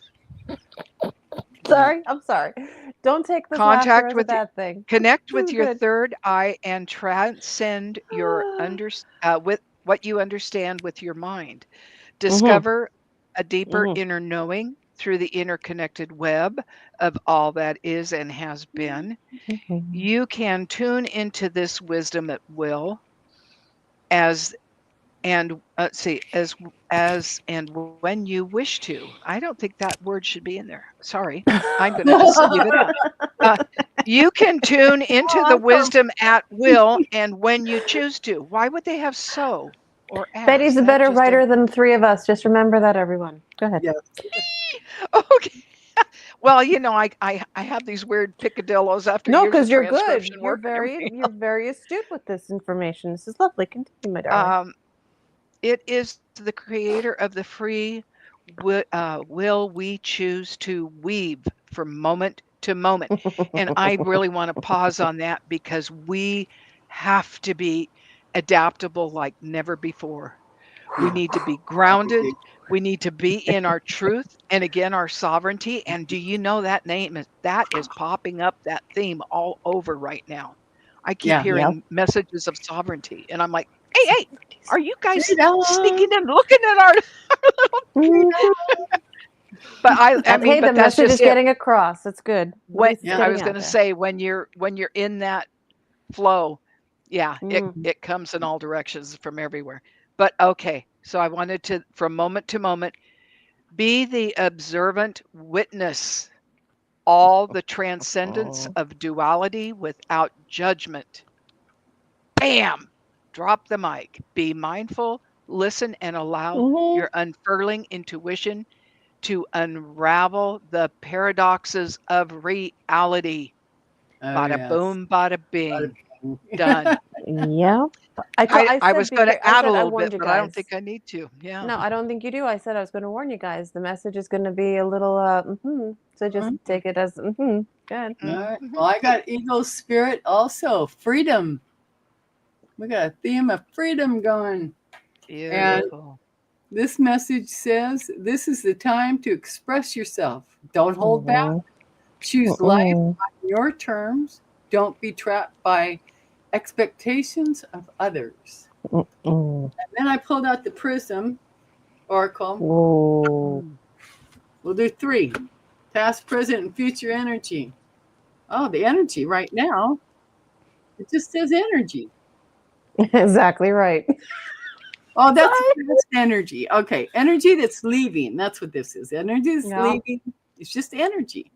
Wow. Sorry, I'm sorry. Don't take this laughter Contact as a with your bad thing. Connect This with is your good. third eye and transcend your with what you understand with your mind. Mhm. Discover a deeper Mhm. inner knowing. through the interconnected web of all that is and has been. You can tune into this wisdom at will as and see as and when you wish to. I don't think that word should be in there. Sorry, I'm going to just leave it out. You can tune into the wisdom at will and when you choose to. Why would they have so or as? Betty's a better writer than the three of us. Just remember that, everyone. Go ahead. Yes. Okay. Well, you know, I have these weird picadillos after No, years of because you're good. transcription You're work and everything. very astute with this information. This is lovely. Continue, my darling. It is the creator of the free will we choose to weave from moment to moment. And I really want to pause on that because we have to be adaptable like never before. We need to be grounded. We need to be in our truth and again our sovereignty. And do you know that that is popping up that theme all over right now? I keep Yeah. hearing messages of sovereignty, and I'm like, hey, are you guys Freedom. sneaking and looking at our little? But I mean, hey, but the that's message just is it. getting across. It's good. When It's I getting was out going to there. say when you're in that flow, yeah, Mm. it comes in all directions from everywhere. But okay, so I wanted to, from moment to moment, be the observant witness, all the transcendence of duality without judgment. Bam! Drop the mic. Be mindful, listen, and allow your unfurling intuition to unravel the paradoxes of reality. Oh, Bada yes. boom, bada bing. Done. Yeah. I I said was going to I add a said I little bit, warned you but I don't guys. think I need to. Yeah. No, I don't think you do. I said I was going to warn you guys. The message is going to be a little so just take it as good. All right. Well, I got Eagle Spirit also. Freedom. We got a theme of freedom going. Beautiful. And this message says this is the time to express yourself. Don't hold back. Choose life on your terms. Don't be trapped by expectations of others. And then I pulled out the Prism Oracle. Whoa. We'll do 3. Past, present, and future energy. Oh, the energy right now. It just says energy. Exactly right. Oh, that's past energy. Okay, energy that's leaving. That's what this is. Energy that's leaving. It's just energy.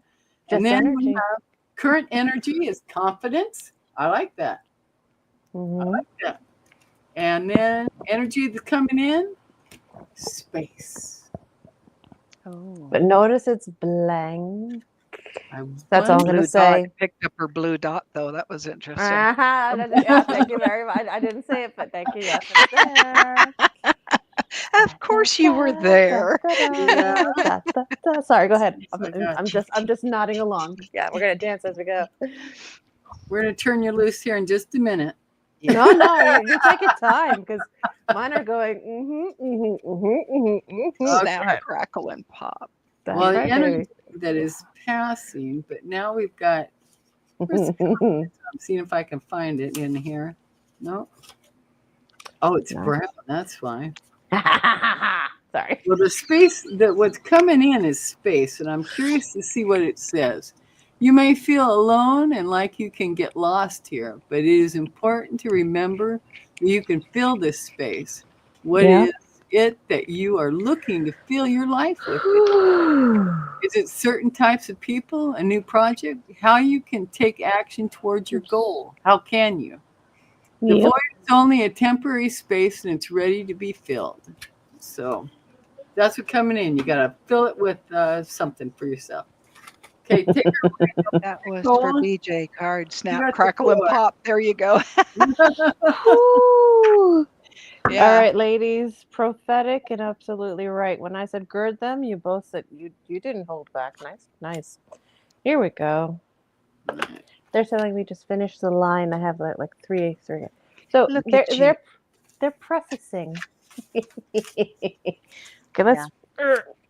Just and then energy. we have current energy is confidence. I like that. I like that. And then energy that's coming in, space. Oh. But notice it's blank. That's all I'm going to say. Picked up her blue dot, though. That was interesting. Yeah, thank you very much. I didn't say it, but thank you. Yes, it's there. Of course you were there. Sorry, go ahead. I'm just nodding along. Yeah, we're gonna dance as we go. We're gonna turn you loose here in just a minute. No, you take your time because mine are going. Snap, crackle, and pop. That's well, right, the energy baby. that is passing, but now we've got. I'm seeing if I can find it in here. No. Oh, it's brown. That's why. Sorry. Well, the space that what's coming in is space, and I'm curious to see what it says. You may feel alone and like you can get lost here, but it is important to remember that you can fill this space. What is it that you are looking to fill your life with? Is it certain types of people, a new project? How you can take action towards your goal? How can you? The void is only a temporary space and it's ready to be filled. So that's what coming in. You got to fill it with something for yourself. Okay, take her away. That was for BJ card. Snap, got crackle, and pop. There you go. Yeah. All right, ladies, prophetic and absolutely right. When I said gird them, you both said you didn't hold back. Nice. Here we go. They're telling me just finish the line. I have like 3. So they're prefacing. Okay, let's.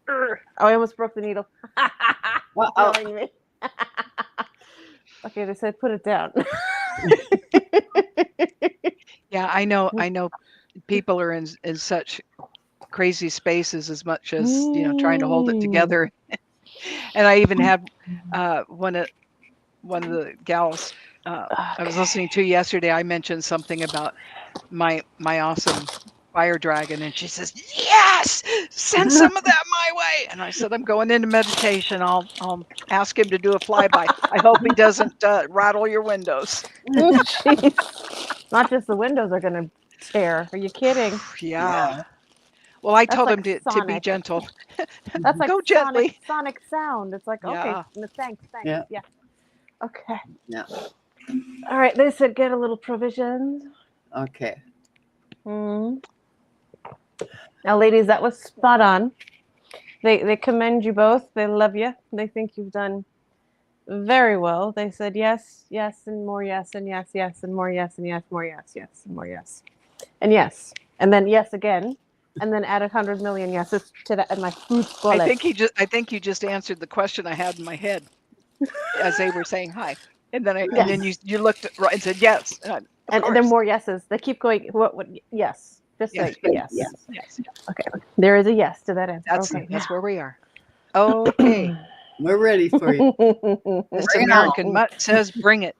Oh, I almost broke the needle. Me. Okay, they said put it down. Yeah, I know. People are in such crazy spaces as much as trying to hold it together. And I even had one of the gals I was listening to yesterday. I mentioned something about my awesome fire dragon, and she says, "Yes, send some of that my way." And I said, "I'm going into meditation. I'll ask him to do a flyby. I hope he doesn't rattle your windows." Jeez. Not just the windows are gonna tear. Are you kidding? Yeah. Yeah. Well, I That's told like him to be Sonic. gentle. That's like Go gently. Sonic sound. It's like, okay, Yeah. thanks. Yeah. Yeah. Okay. Yeah. All right. They said get a little provisions. Okay. Hmm. Now, ladies, that was spot on. They commend you both. They love you. They think you've done very well. They said yes, yes, and more yes, and yes, yes, and more yes, and yes, more yes, yes, and more yes, and yes, and then yes again, and then add 100 million yeses to that, and my fruits I bullet. think you just answered the question I had in my head as they were saying hi. And then Yes, you looked right and said yes. Of and then course. more yeses. They keep going. What? Yes. Just Yes. say yes. Yeah. Yes. Okay. There is a yes to that answer. Okay. That's where we are. Okay. We're ready for you. This Bring it on. American mutt says bring it.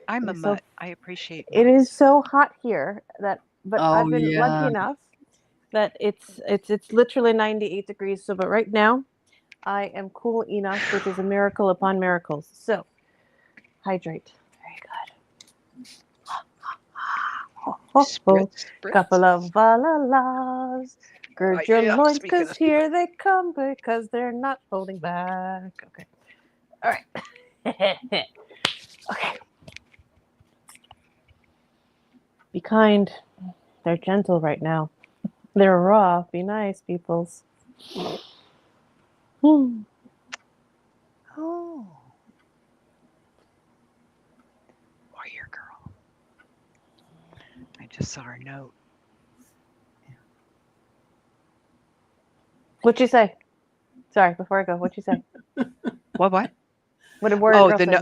I'm a So mutt. I appreciate it is mutts. so hot here but Oh I've been lucky yeah. enough that it's literally 98 degrees. So, but right now I am cool enough, which is a miracle upon miracles. So, hydrate. Very good. Ho, ho, ho. Spritz, spritz. Couple of valalas. Gird your Yeah, loins, speaking because of people. here they come, because they're not holding back. Okay. All right. Okay. Be kind. They're gentle right now. They're raw. Be nice, peoples. Hmm. Oh. Warrior girl. I just saw her note. What'd you say? Sorry, before I go, what'd you say? What? What did Warrior Oh, Girl say?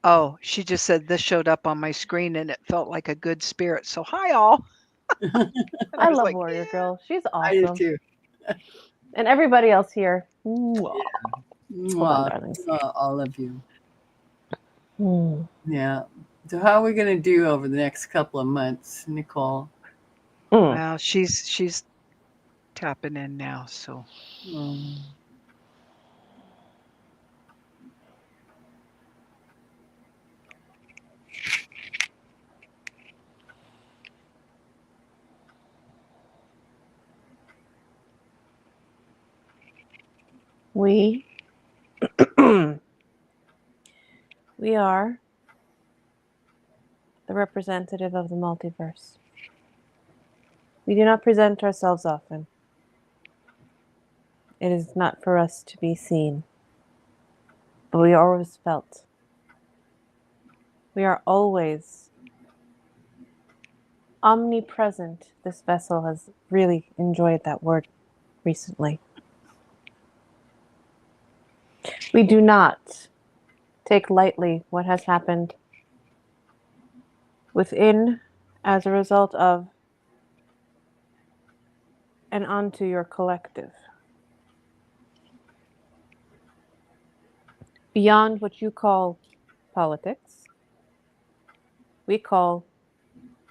oh, she just said this showed up on my screen and it felt like a good spirit. So hi all. And I I was love like, Warrior yeah. Girl. She's I do awesome. too. And everybody else here. Mwah. Hold on, Mwah. darlings. All of you. Hmm. Yeah. So how are we gonna do over the next couple of months, Nichole? Mm. Well, she's tapping in now, so Um, We we are the representative of the multiverse. We do not present ourselves often. It is not for us to be seen, but we are always felt. We are always omnipresent. This vessel has really enjoyed that word recently. We do not take lightly what has happened within as a result of and onto your collective. Beyond what you call politics, we call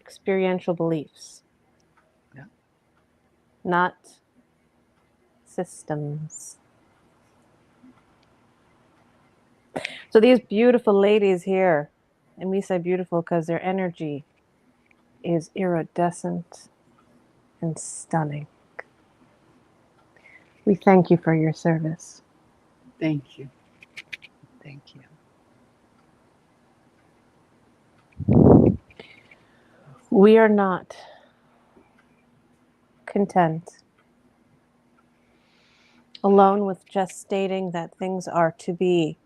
experiential beliefs, yeah. not systems. So these beautiful ladies here, and we say beautiful because their energy is iridescent and stunning. We thank you for your service. thank you. Thank you. We are not content alone with just stating that things are to be.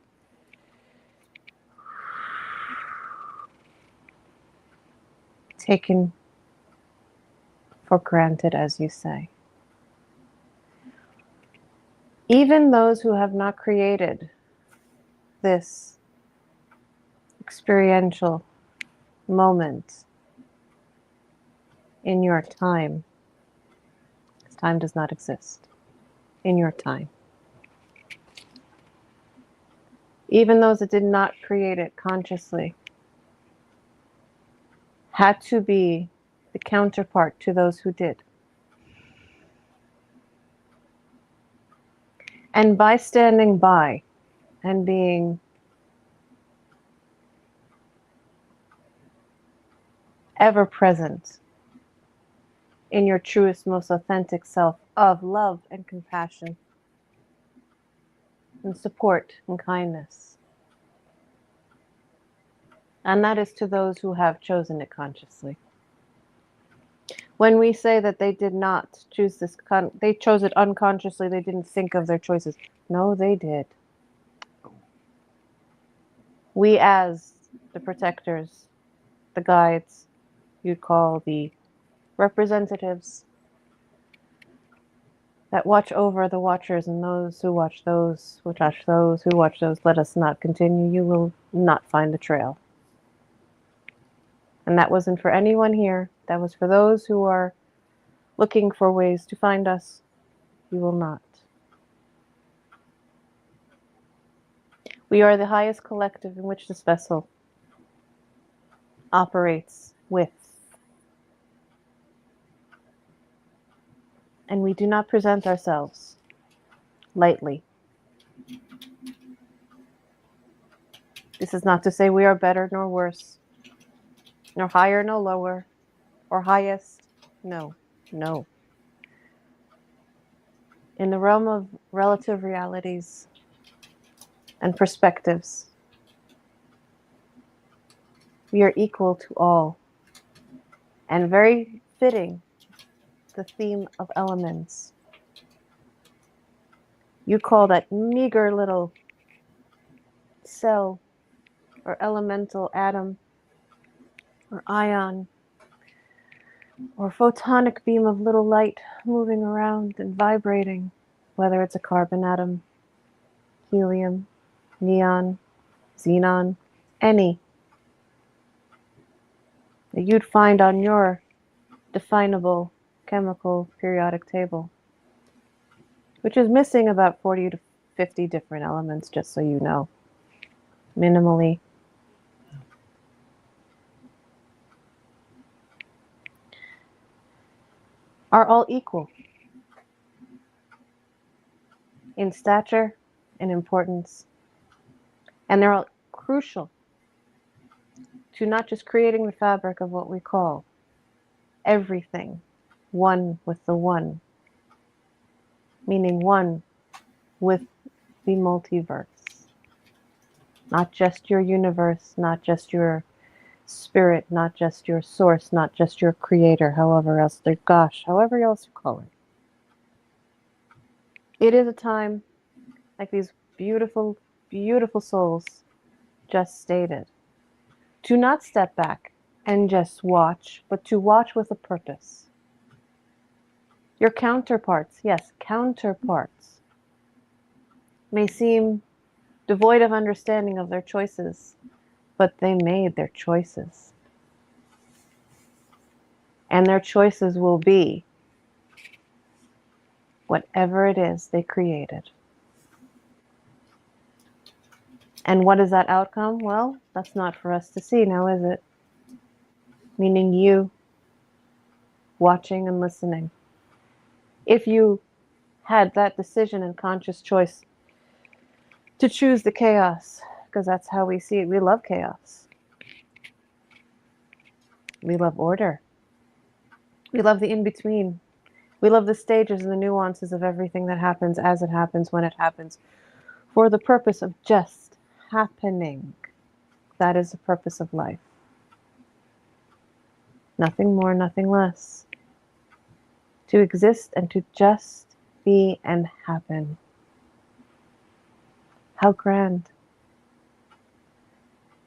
Taken for granted, as you say. Even those who have not created this experiential moment in your time, because time does not exist. in your time. Even those that did not create it consciously had to be the counterpart to those who did. And by standing by and being ever present in your truest, most authentic self of love and compassion and support and kindness. And that is to those who have chosen it consciously. When we say that they did not choose this, they chose it unconsciously, they didn't think of their choices. No, they did. We as the protectors, the guides, you'd call the representatives that watch over the watchers and those who watch those who touch those who watch those, let us not continue. You will not find the trail. And that wasn't for anyone here. That was for those who are looking for ways to find us. You will not. We are the highest collective in which this vessel operates with. And we do not present ourselves lightly. This is not to say we are better nor worse, nor higher nor lower, or highest. No, no. In the realm of relative realities and perspectives, we are equal to all. And very fitting, the theme of elements. You call that meager little cell or elemental atom or ion or photonic beam of little light moving around and vibrating, whether it's a carbon atom, helium, neon, xenon, any that you'd find on your definable chemical periodic table, which is missing about 40 to 50 different elements, just so you know, minimally. Are all equal in stature and importance. And they're all crucial to not just creating the fabric of what we call everything, one with the one, meaning one with the multiverse. Not just your universe, not just your spirit, not just your source, not just your creator, however else you call it. It is a time, like these beautiful, beautiful souls just stated, to not step back and just watch, but to watch with a purpose. Your counterparts, yes, counterparts, may seem devoid of understanding of their choices, but they made their choices. And their choices will be whatever it is they created. And what is that outcome? Well, that's not for us to see now, is it? Meaning you watching and listening. If you had that decision and conscious choice to choose the chaos, because that's how we see it. We love chaos. We love order. We love the in-between. We love the stages and the nuances of everything that happens as it happens, when it happens, for the purpose of just happening. That is the purpose of life. Nothing more, nothing less. To exist and to just be and happen. How grand.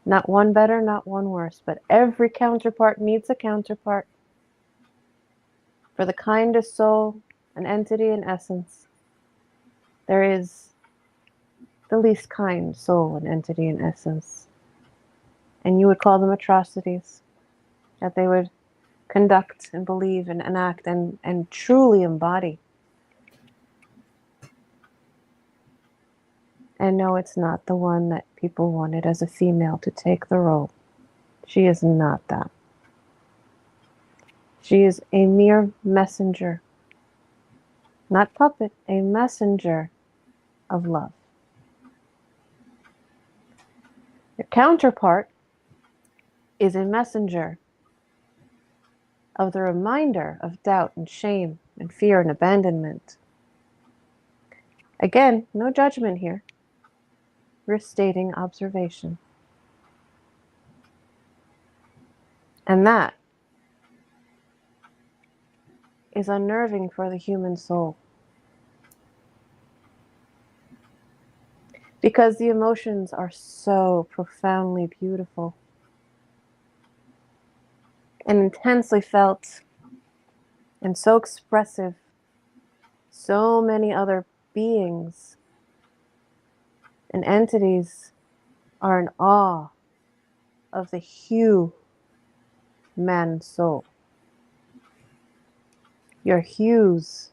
Not one better, not one worse, but every counterpart needs a counterpart. For the kindest soul, an entity in essence, there is the least kind soul, an entity in essence. And you would call them atrocities that they would conduct and believe and enact and truly embody. And no, it's not the one that people wanted as a female to take the role. She is not that. She is a mere messenger. Not puppet, a messenger of love. Your counterpart is a messenger of the reminder of doubt and shame and fear and abandonment. Again, no judgment here. We're stating observation. And that is unnerving for the human soul. Because the emotions are so profoundly beautiful and intensely felt and so expressive. So many other beings and entities are in awe of the human soul. Your hues,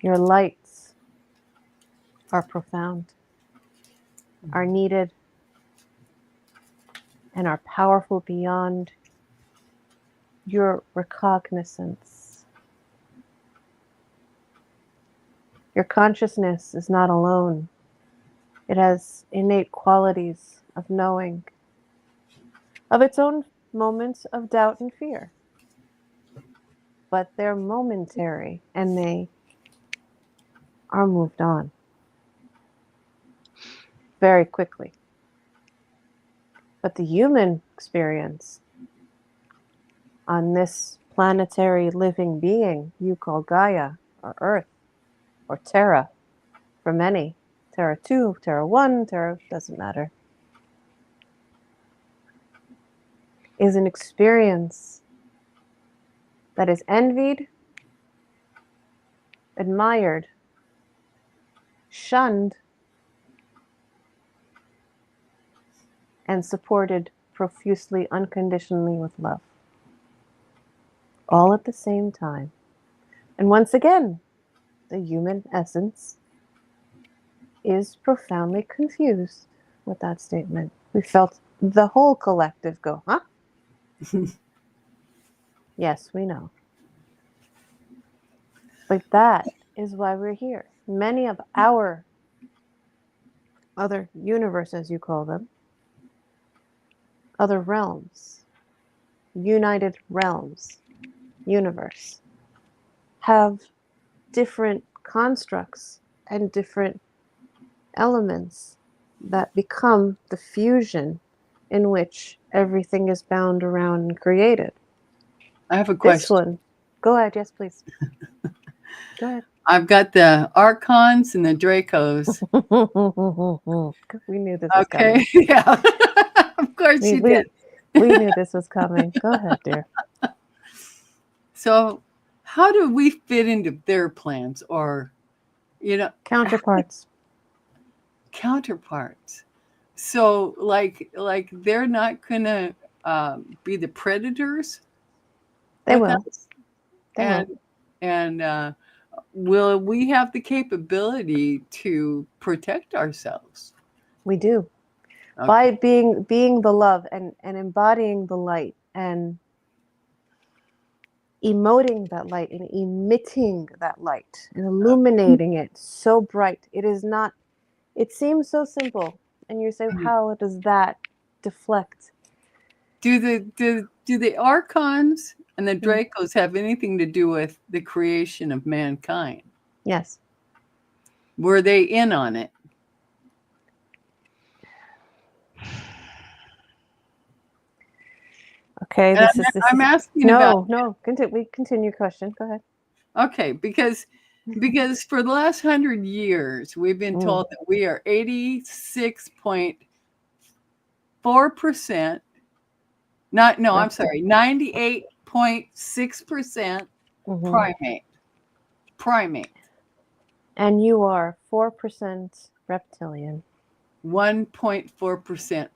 your lights are profound, are needed, and are powerful beyond your recognizance. Your consciousness is not alone. It has innate qualities of knowing, of its own moments of doubt and fear. But they're momentary and they are moved on very quickly. But the human experience on this planetary living being you call Gaia or Earth or Terra for many, Terra 2, Terra 1, Terra doesn't matter, is an experience that is envied, admired, shunned, and supported profusely, unconditionally with love. All at the same time. And once again, the human essence is profoundly confused with that statement. We felt the whole collective go, huh? Yes, we know. But that is why we're here. Many of our other universes, as you call them, other realms, united realms, universe, have different constructs and different elements that become the fusion in which everything is bound around and created. I have a This question. one, go ahead, yes, please. Go ahead. I've got the Archons and the Dracos. We knew this was Okay. coming. Yeah. Of course you did. We knew this was coming. Go ahead, dear. So how do we fit into their plans or, Counterparts. counterparts? So like they're not going to be the predators They with will. us? They will. And will we have the capability to protect ourselves? We do. Okay. By being the love and embodying the light and emoting that light and emitting that light and illuminating it so bright. It seems so simple. And you say, how does that deflect? Do the Archons and the Dracos have anything to do with the creation of mankind? Yes. Were they in on it? Okay, I'm asking no, we continue question. Go ahead. Okay, because for the last 100 years, we've been told that we are 86.4%. I'm sorry, 98.6% primate. And you are 4% reptilian. 1.4%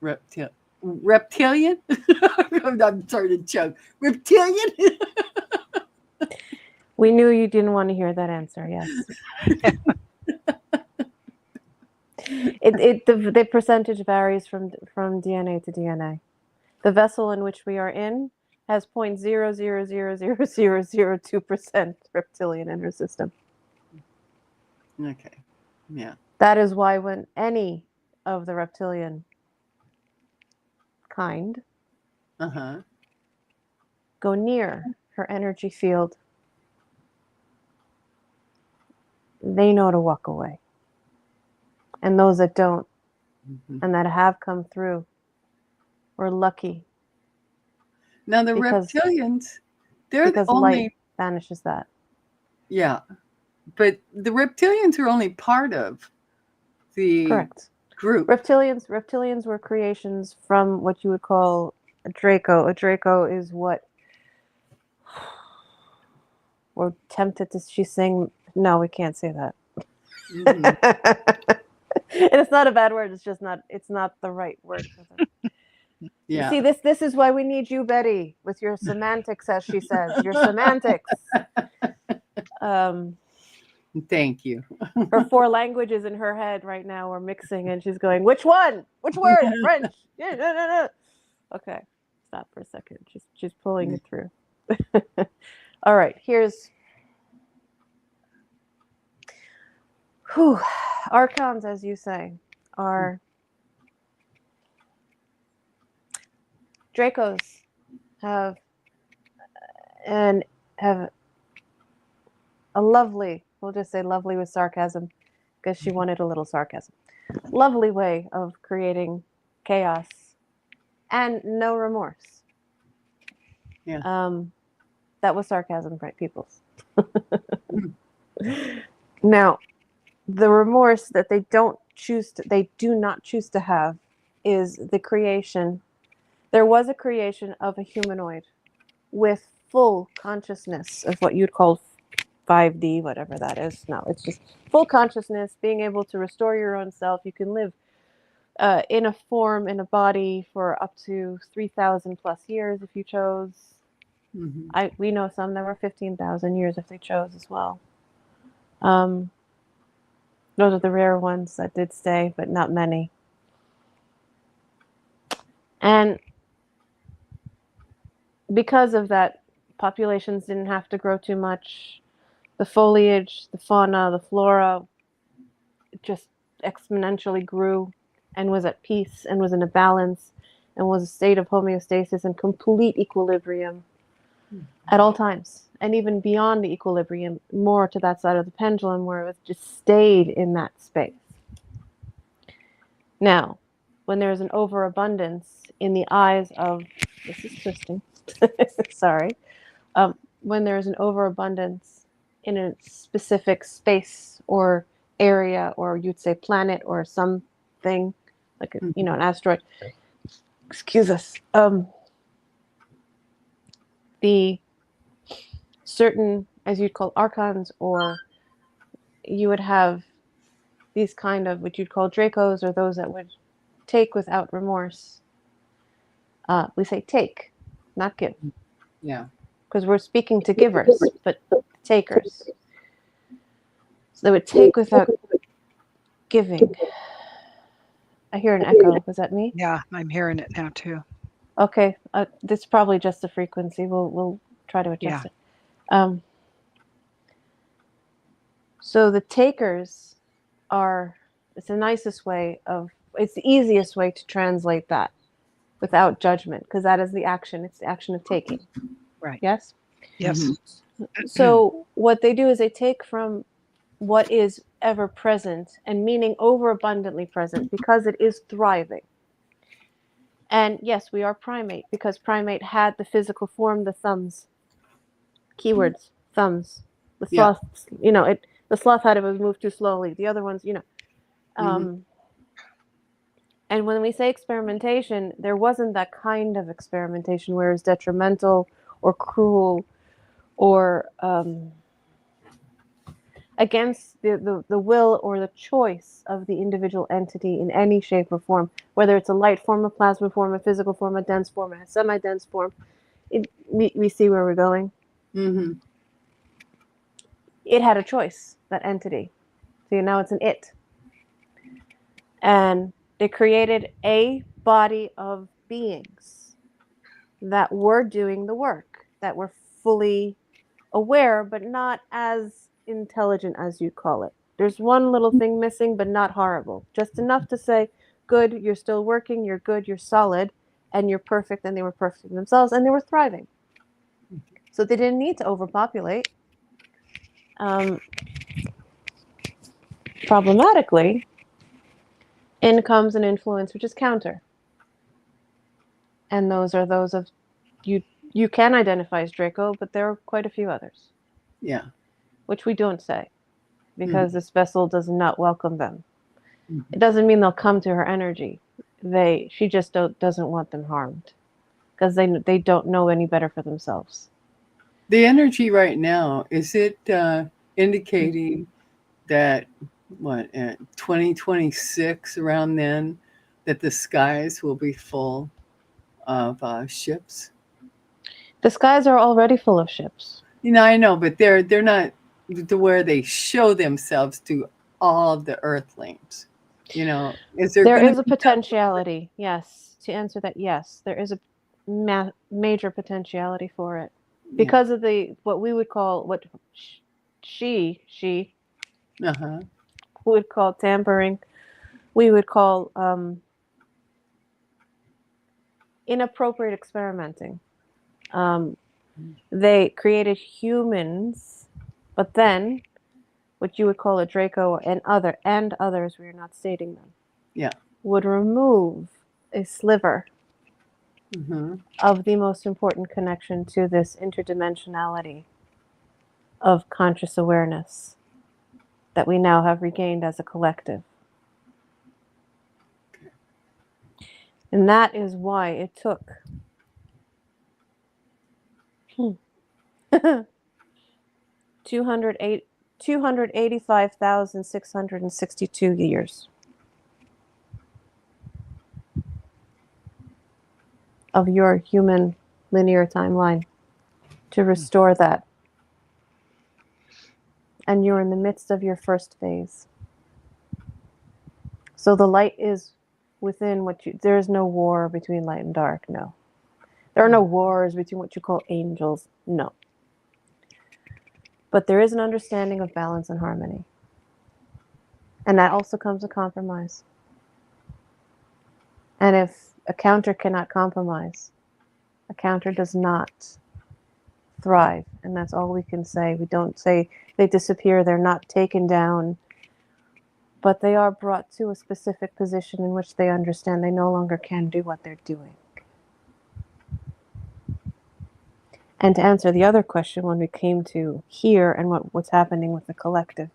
reptilian? I'm starting to choke. Reptilian? We knew you didn't want to hear that answer, yes. The percentage varies from DNA to DNA. The vessel in which we are in has 0.000002% reptilian in her system. Okay. Yeah. That is why when any of the reptilian kind go near her energy field, they know to walk away. And those that don't, and that have come through, we're lucky. Now the reptilians, they're because only light banishes that. Yeah, but the reptilians are only part of the Correct. group. Reptilians were creations from what you would call a Draco. A Draco is what we're tempted to. She's saying, no, we can't say that. And it's not a bad word. It's just not. It's not the right word for them. Yeah. See, this is why we need you, Betty, with your semantics, as she says. Your semantics. Thank you. Her 4 languages in her head right now are mixing, and she's going, which one? Which word? French? Yeah, no. Okay, stop for a second. She's pulling it through. All right, here's archons, as you say, are Dracos have a lovely, we'll just say lovely with sarcasm, because she wanted a little sarcasm. Lovely way of creating chaos and no remorse. Yeah. That was sarcasm, right, peoples? Now, the remorse that they do not choose to have is the creation. There was a creation of a humanoid with full consciousness of what you'd call 5D, whatever that is. No, it's just full consciousness, being able to restore your own self. You can live in a form, in a body for up to 3,000 plus years if you chose. We know some that were 15,000 years if they chose as well. Those are the rare ones that did stay, but not many. And because of that, populations didn't have to grow too much. The foliage, the fauna, the flora just exponentially grew and was at peace and was in a balance and was a state of homeostasis and complete equilibrium at all times. And even beyond the equilibrium, more to that side of the pendulum where it was just stayed in that space. Now, when there's an overabundance in the eyes of, this is twisting, sorry, when there's an overabundance in a specific space or area, or you'd say planet or something, like an asteroid, excuse us, the certain, as you'd call archons, or you would have these kind of what you'd call Dracos, or those that would take without remorse. We say take, not give. Yeah. Because we're speaking to givers, but takers. So they would take without giving. I hear an echo. Was that me? Yeah, I'm hearing it now too. Okay, this is probably just the frequency. We'll try to adjust it. So the takers are, it's the nicest way of, it's the easiest way to translate that without judgment, because that is the action. It's the action of taking. Right. Yes? Yes. So what they do is they take from what is ever present, and meaning overabundantly present, because it is thriving. And yes, we are primate, because primate had the physical form, the thumbs. Keywords, thumbs. The sloth, the sloth had it was moved too slowly. The other ones, and when we say experimentation, there wasn't that kind of experimentation where it's detrimental or cruel or against the will or the choice of the individual entity in any shape or form, whether it's a light form, a plasma form, a physical form, a dense form, a semi-dense form. We see where we're going. It had a choice, that entity. So now it's an it. And they created a body of beings that were doing the work, that were fully aware, but not as intelligent as you'd call it. There's one little thing missing, but not horrible. Just enough to say, good, you're still working, you're good, you're solid, and you're perfect, and they were perfect themselves, and they were thriving. So they didn't need to overpopulate. Problematically, in comes an influence which is counter. And those are those of you can identify as Draco, but there are quite a few others. Yeah. Which we don't say because this vessel does not welcome them. Mhm. It doesn't mean they'll come to her energy. She just doesn't want them harmed because they don't know any better for themselves. The energy right now, is it indicating that 2026 around then, that the skies will be full of ships? The skies are already full of ships. I know, but they're not to where they show themselves to all of the Earthlings. Is there There going to is a be potentiality, yes. To answer that, yes, there is a major potentiality for it because of what we would call what she Uh-huh. would call tampering. We would call inappropriate experimenting. They created humans, but then what you would call a Draco and others, we are not stating them, Yeah. would remove a sliver Mm-hmm. of the most important connection to this interdimensionality of conscious awareness that we now have regained as a collective. And that is why it took 285,662 years of your human linear timeline to restore that. And you're in the midst of your first phase. So the light is within there is no war between light and dark, no. There are no wars between what you call angels, no. But there is an understanding of balance and harmony. And that also comes with compromise. And if a counter cannot compromise, a counter does not thrive. And that's all we can say. We don't say they disappear, they're not taken down, but they are brought to a specific position in which they understand they no longer can do what they're doing. And to answer the other question, when we came to here and what's happening with the collective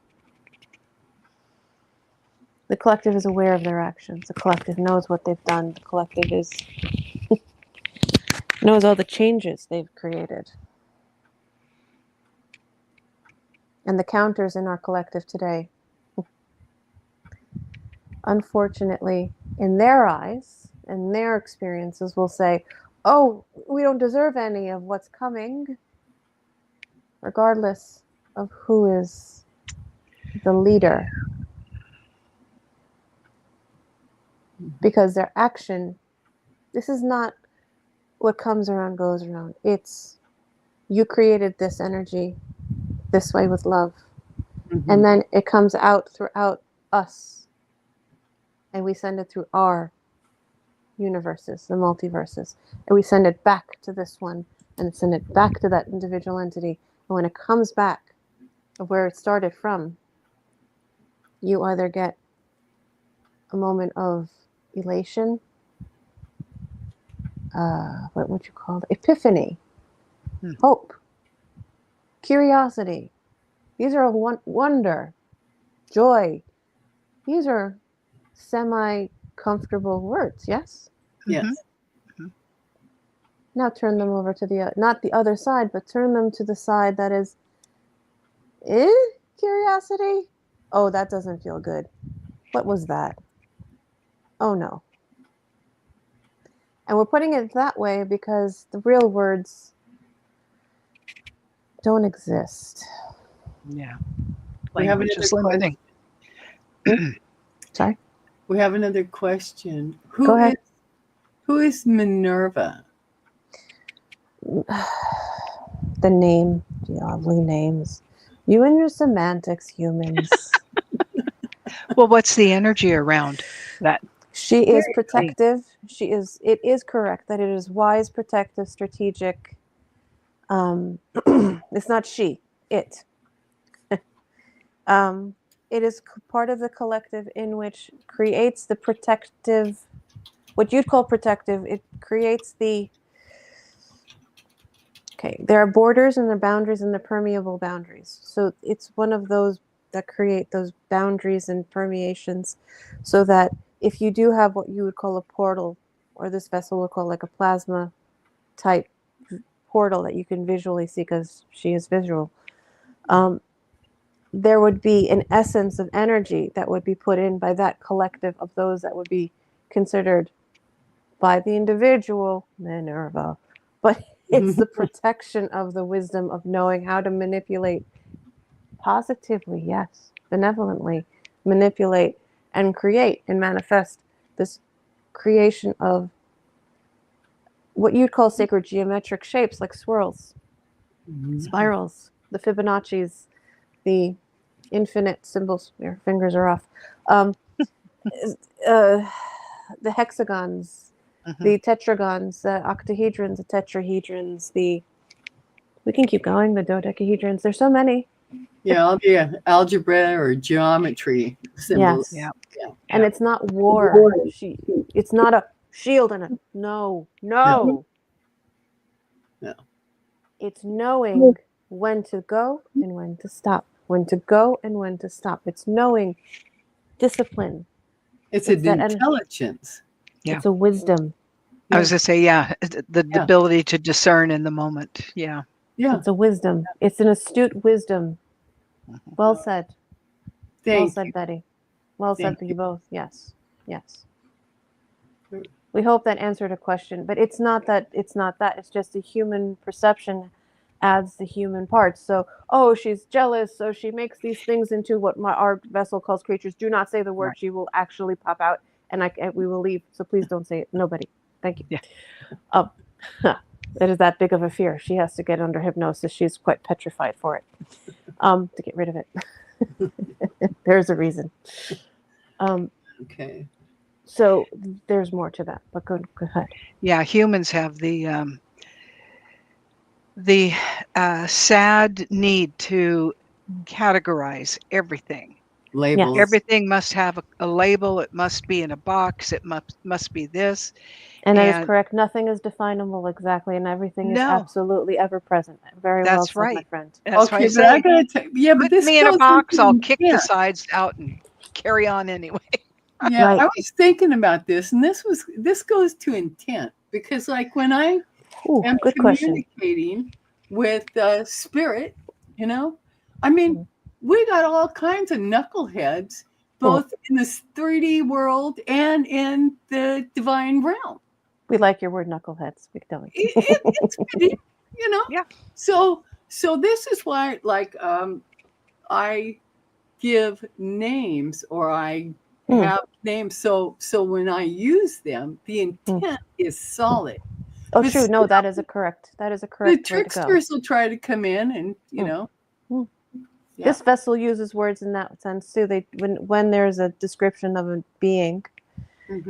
is aware of their actions. The collective knows what they've done. The collective knows all the changes they've created. And the counters in our collective today, unfortunately, in their eyes and their experiences, will say, oh, we don't deserve any of what's coming, regardless of who is the leader. Because their action, this is not what comes around goes around. It's you created this energy this way with love. Mm-hmm. And then it comes out throughout us. And we send it through our universes, the multiverses. And we send it back to this one and send it back to that individual entity. And when it comes back of where it started from, you either get a moment of elation, what would you call it? Epiphany, hope, curiosity. These are wonder, joy. These are semi-comfortable words, yes? Yes. Mm-hmm. Now turn them over to not the other side, but turn them to the side that is, curiosity? Oh, that doesn't feel good. What was that? Oh no. And we're putting it that way because the real words don't exist. Yeah. We have Language is another limiting. Sorry? We have another question. Go ahead. Who is Minerva? The name, the lovely names. You and your semantics, humans. Well, what's the energy around that? She is Very protective. It is correct that it is wise, protective, strategic. It's not she, it. It is part of the collective in which creates the protective, what you'd call protective. It creates there are borders and the boundaries and the permeable boundaries. So it's one of those that create those boundaries and permeations so that if you do have what you would call a portal, or this vessel would call like a plasma type portal that you can visually see because she is visual, there would be an essence of energy that would be put in by that collective of those that would be considered by the individual Minerva. But it's the protection of the wisdom of knowing how to manipulate positively, yes, benevolently, manipulate and create and manifest this creation of what you'd call sacred geometric shapes like swirls, spirals, the Fibonacci's, the infinite symbols. Your fingers are off. The hexagons, the tetragons, the octahedrons, the tetrahedrons, we can keep going, the dodecahedrons. There's so many. Yeah, all the algebra or geometry symbols. Yes. Yeah. And it's not war. It's not a shield and a no. No. It's knowing when to go and when to stop. When to go and when to stop. It's knowing discipline. It's an intelligence. Yeah. It's a wisdom. I was going to say, the ability to discern in the moment. Yeah. Yeah. It's a wisdom. It's an astute wisdom. Well said. Well said, Betty. Well said to you both. Yes. Yes. We hope that answered a question, but it's not that. It's just a human perception adds the human parts. So, she's jealous, so she makes these things into what our vessel calls creatures. Do not say the word. Right. She will actually pop out, and we will leave. So please don't say it. Nobody. Thank you. Yeah. It is that big of a fear. She has to get under hypnosis. She's quite petrified for it. To get rid of it. There's a reason. Okay. So there's more to that, but go ahead. Yeah, humans have the sad need to categorize everything. Labels. Everything must have a label. It must be in a box. It must be this. And that is correct. Nothing is definable exactly, and everything is absolutely ever present. Very well said, my friend. That's okay, but I gotta put me in a box. I'll kick the sides out and carry on anyway. Yeah, right. I was thinking about this, and this goes to intent, because like when I am communicating with spirit, I mean, we got all kinds of knuckleheads, both in this 3D world and in the divine realm. We like your word knuckleheads. We tell you. It's pretty, Yeah. So this is why, like, I give names, or I have names. So when I use them, the intent is solid. Oh, true. No, that is a correct. The tricksters will try to come in and, Yeah. This vessel uses words in that sense too. When there's a description of a being,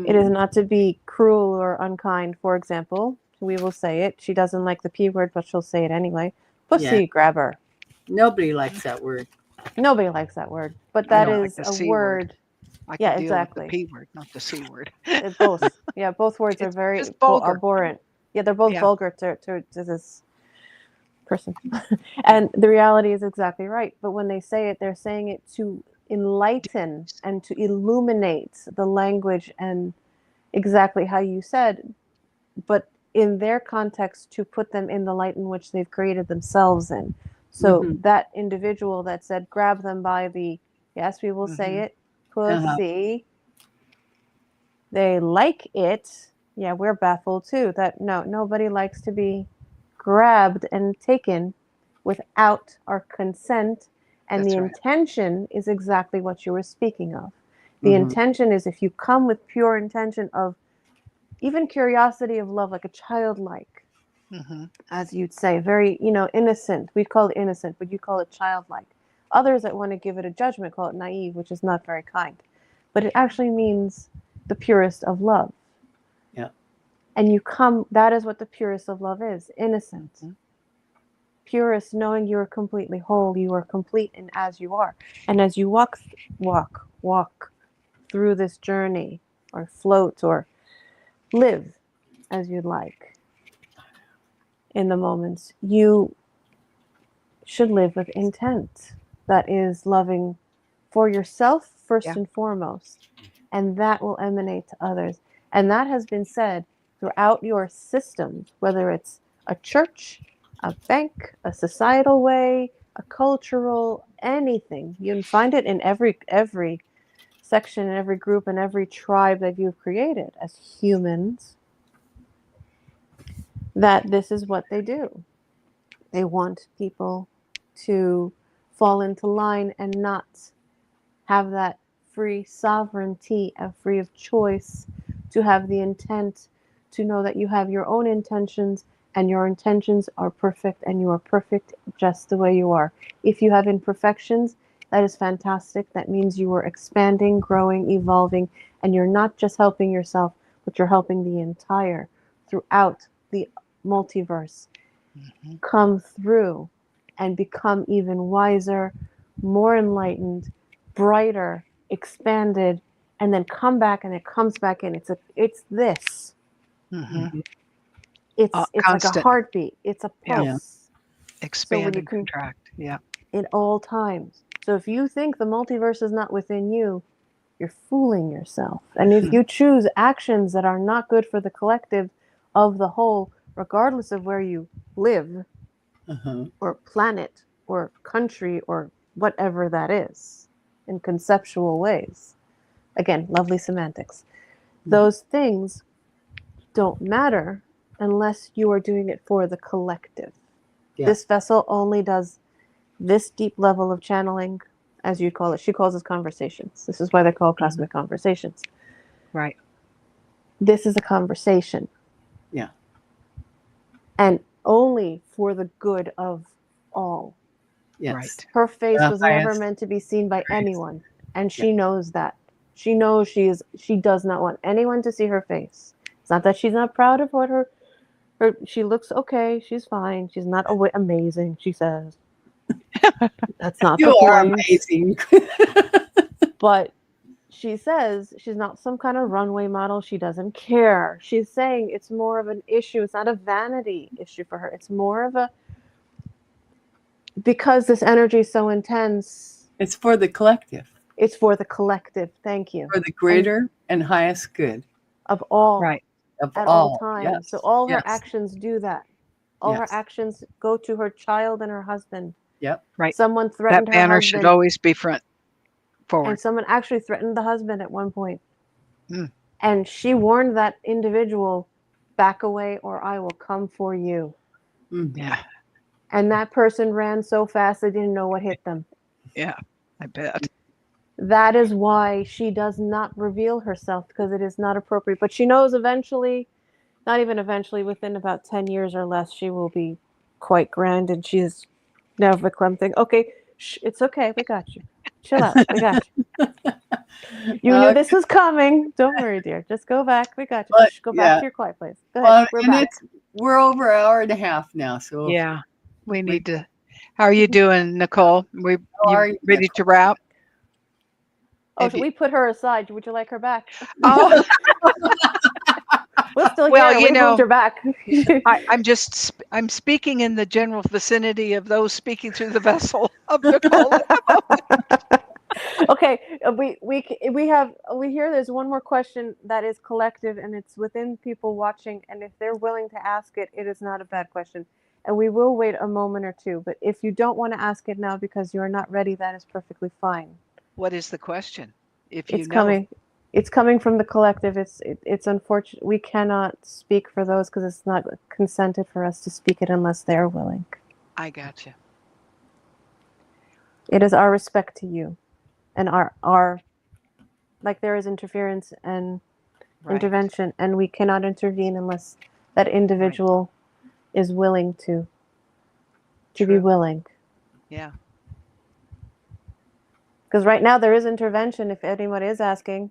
it is not to be cruel or unkind. For example, we will say it. She doesn't like the P word, but she'll say it anyway. Pussy grabber. Nobody likes that word. Nobody likes that word, but that is like a word. I can deal with the P word, not the C word. Both. Yeah, both words are very abhorrent. Yeah, they're both vulgar to this person. And the reality is exactly right. But when they say it, they're saying it to enlighten and to illuminate the language, and exactly how you said, but in their context, to put them in the light in which they've created themselves in. So that individual that said, grab them by the, yes, we will say it, pussy, they like it. Yeah, we're baffled too. That nobody likes to be grabbed and taken without our consent. And the intention is exactly what you were speaking of. The intention is, if you come with pure intention of even curiosity of love, like a childlike, as you'd say, very, innocent. We'd call it innocent, but you call it childlike. Others that want to give it a judgment call it naive, which is not very kind. But it actually means the purest of love. Yeah. And that is what the purest of love is, innocent. Purest, knowing you are completely whole, you are complete in as you are. And as you walk through this journey, or float, or live as you'd like in the moments, you should live with intent that is loving for yourself first and foremost, and that will emanate to others. And that has been said throughout your systems, whether it's a church, a bank, a societal way, a cultural, anything. You can find it in every section, in every group, and every tribe that you've created as humans, that this is what they do. They want people to fall into line and not have that free sovereignty and free of choice, to have the intent, to know that you have your own intentions, and your intentions are perfect, and you are perfect just the way you are. If you have imperfections, that is fantastic. That means you are expanding, growing, evolving, and you're not just helping yourself, but you're helping the entire, throughout the multiverse, come through and become even wiser, more enlightened, brighter, expanded, and then come back, and it comes back in. It's this. It's like a heartbeat. It's a pulse. Expand and contract. Yeah. In all times. So if you think the multiverse is not within you, you're fooling yourself. And if you choose actions that are not good for the collective of the whole, regardless of where you live, or planet, or country, or whatever that is, in conceptual ways. Again, lovely semantics. Those things don't matter unless you are doing it for the collective. Yeah. This vessel only does this deep level of channeling, as you call it. She calls it conversations. This is why they're called cosmic conversations. Right. This is a conversation. Yeah. And only for the good of all. Yes. Right. Her face was never meant to be seen by anyone. And she knows that. She knows she does not want anyone to see her face. It's not that she's not proud of what she looks okay. She's fine. She's not amazing, she says. That's not the point. You are amazing. But she says she's not some kind of runway model. She doesn't care. She's saying it's more of an issue. It's not a vanity issue for her. It's more of because this energy is so intense. It's for the collective. It's for the collective. Thank you. For the greater and highest good. Of all. Right. At all times. Yes. So all her actions do that. All her actions go to her child and her husband. Yep. Right. Someone threatened her husband. That banner should always be forward. And someone actually threatened the husband at one point. And she warned that individual, back away or I will come for you. Yeah. And that person ran so fast they didn't know what hit them. Yeah, I bet. That is why she does not reveal herself, because it is not appropriate. But she knows eventually, not even eventually, within about 10 years or less, she will be quite grand. And she's now verklempt. Okay, it's okay. We got you. Chill out. We got you. You knew this was coming. Don't worry, dear. Just go back. We got you. Go back to your quiet place. Go ahead. We're back. We're over an hour and a half now. So yeah, we need to. How are you doing, Nichole? You ready to wrap? Oh, so we put her aside. Would you like her back? Oh. We're still here. We moved her back. I'm speaking in the general vicinity of those speaking through the vessel of Nichole at the moment. Okay, we hear there's one more question that is collective, and it's within people watching, and if they're willing to ask it, it is not a bad question. And we will wait a moment or two, but if you don't want to ask it now because you're not ready, that is perfectly fine. What is the question? It's coming from the collective. It's unfortunate. We cannot speak for those because it's not consented for us to speak it unless they're willing. I gotcha. It is our respect to you and our like there is interference and Right. intervention, and we cannot intervene unless that individual is willing to be True. willing. Yeah. Because right now there is intervention. If anyone is asking,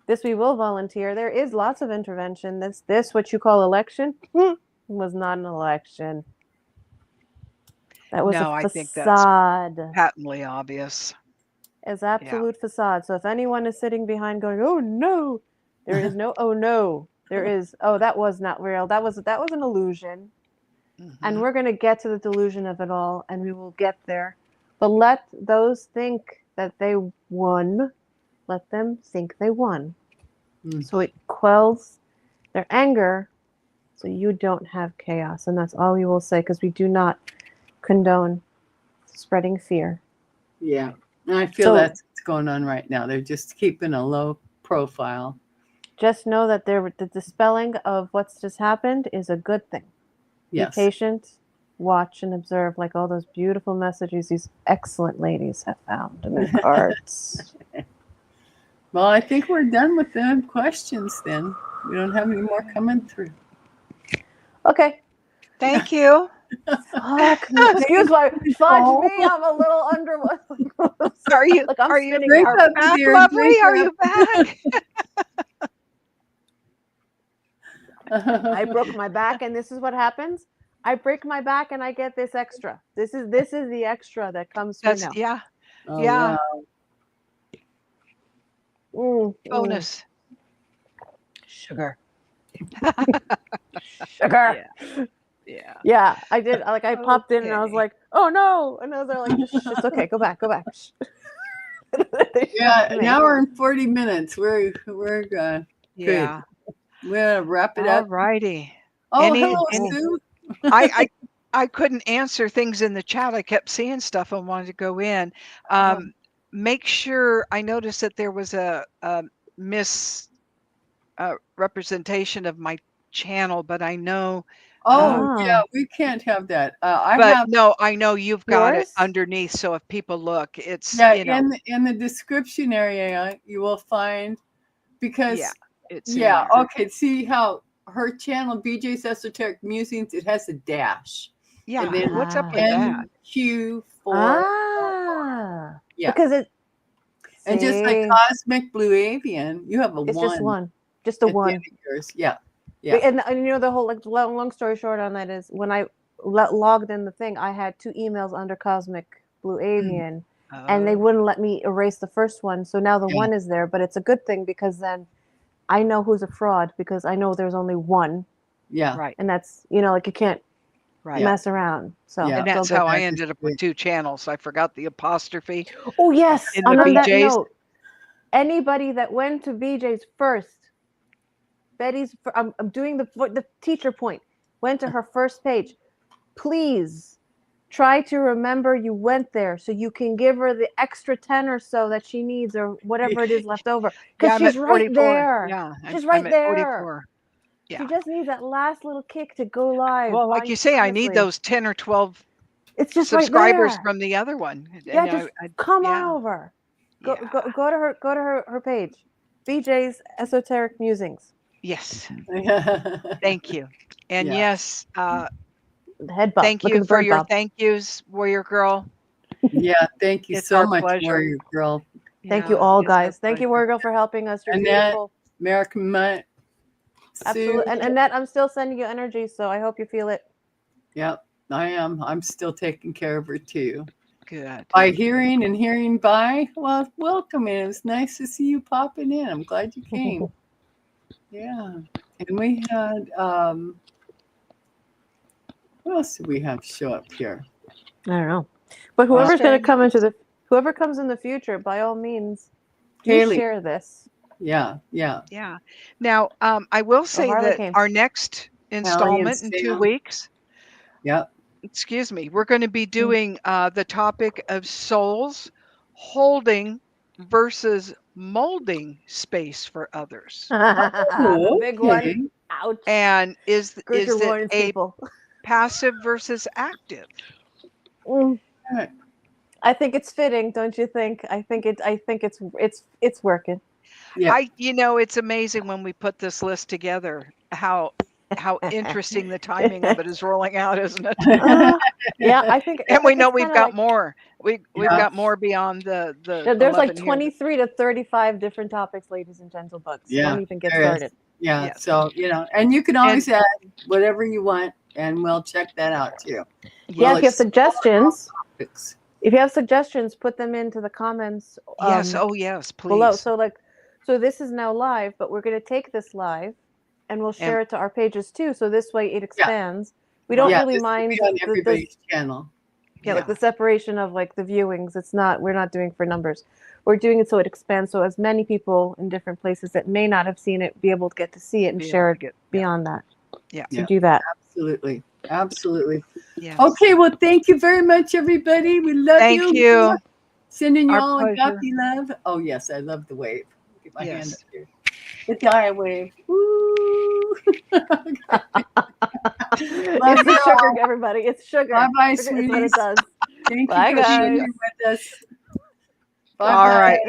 this we will volunteer. There is lots of intervention. This what you call election was not an election. That was No, a I think that's facade. patently obvious. It's absolute facade. So if anyone is sitting behind going, "Oh no," there is no "oh no." There is, "Oh, that was not real. That was an illusion." And Mhm. we're going to get to the delusion of it all, and we will get there. But let those think that they won. Let them think they won. So it quells their anger, so you don't have chaos. And that's all we will say, because we do not condone spreading fear. Yeah. And I feel that's what's going on right now. They're just keeping a low profile. Just know that the dispelling of what's just happened is a good thing. Yes. Be patient, watch, and observe, like all those beautiful messages these excellent ladies have found in their cards. Well, I think we're done with the questions then. We don't have any more coming through. Okay. Thank you. Fuck. Excuse my fudge me. I'm a little under. Are you? Like I'm Are you spinning Break out. up, back, dear. lovely? Break Are up. you back? I broke my back, and this is what happens. I break my back, and I get this extra. This is the extra that comes through now. Yeah. Oh, Yeah. wow. Bonus. Sugar. Sugar. Yeah. Yeah, I did. Like I popped in, and I was like, "Oh no!" And I was like, "It's okay. Go back. Go back." Yeah. An hour and 40 minutes. We're good. Yeah. We're gonna wrap it All up. righty. Oh, hello, Sue. I couldn't answer things in the chat. I kept seeing stuff and wanted to go in. Make sure I noticed that there was a representation of my channel, but I know. Oh, yeah, we can't have that. No, I know you've got it Yours? underneath. So if people look, it's in the description area you will find, because it's in there. okay. See how her channel BJ's Esoteric Musings, it has a dash. Yeah. And then What's up with that? NQ4. Yeah. Because it. And just like Cosmic Blue Avian, you have a it's one. just one. Just a one. Yours. Yeah. Yeah. And you know, the whole, like, long story short on that is, when I logged in the thing, I had 2 emails under Cosmic Blue Avian, and they wouldn't let me erase the first one. So now the one is there, but it's a good thing, because then I know who's a fraud, because I know there's only one. Yeah. Right. And that's, you know, like, you can't mess around. So and that's how I ended up with 2 channels. I forgot the apostrophe. Oh yes. In And the on that BJ's. note, anybody that went to BJ's first, Betty's, I'm doing the teacher point, went to her first page, please try to remember you went there, so you can give her the extra 10 or so that she needs, or whatever it is left over, because she's right there. Yeah, she's right I'm there. At 44. Yeah. She just needs that last little kick to go live. Well, like you say, I need those 10 or 12 it's just subscribers right there. from the other one. Yeah, just come on over. Go to her page, BJ's Esoteric Musings. Yes. Thank you. And yes, head bob. Thank you for your thank yous, Warrior Girl. Yeah, thank you so much, pleasure. Warrior Girl. Thank you all, guys. Thank you, Warrior Girl, for helping us. You're Annette, beautiful. American Mutt. Absolutely. And Annette, I'm still sending you energy, so I hope you feel it. Yep, I am. I'm still taking care of her too. Good. By hearing and hearing by. Well, welcome in. It was nice to see you popping in. I'm glad you came. Yeah. And we had what else did we have show up here? I don't know. But whoever comes in the future, by all means, do share this. Yeah. Now, I will say that our next installment in 2 weeks. Yep. Excuse me. We're going to be doing the topic of souls holding versus molding space for others. The big one. Ouch. And is it a passive versus active? Right. I think it's fitting, don't you think? I think it's working. Yeah. It's amazing when we put this list together, how interesting the timing of it is rolling out, isn't it? Yeah, I think And we know it's we've kind of got like more. We've Yeah. got more beyond the there's like 11 here. 23 to 35 different topics, ladies and gentlebugs. Yeah, Don't even get there is. started. Yeah. Yes. So, and you can always add whatever you want, and we'll check that out too. Yeah, We'll if you have explore suggestions, topics. if you have suggestions, put them into the comments Yes. Oh, yes, below. please. So this is now live, but we're going to take this live and we'll share it to our pages too. So this way it expands. We don't Yeah, really this will mind be on everybody's channel. like the separation of like the viewings. We're not doing for numbers. We're doing it so it expands, so as many people in different places that may not have seen it be able to get to see it and share it beyond that. Yeah. So do that. Absolutely. Absolutely. Yes. Okay, well, thank you very much, everybody. We love you. Thank you. Sending you Our all a pleasure. happy love. Oh, yes, I love the wave. Get my hand Yes. up here. It's the eye wave. Woo. It's the sugar, everybody. It's sugar. Bye-bye, Sugar is what sweeties. it does. Thank Bye, you for guys. being here with us. Bye-bye. All right.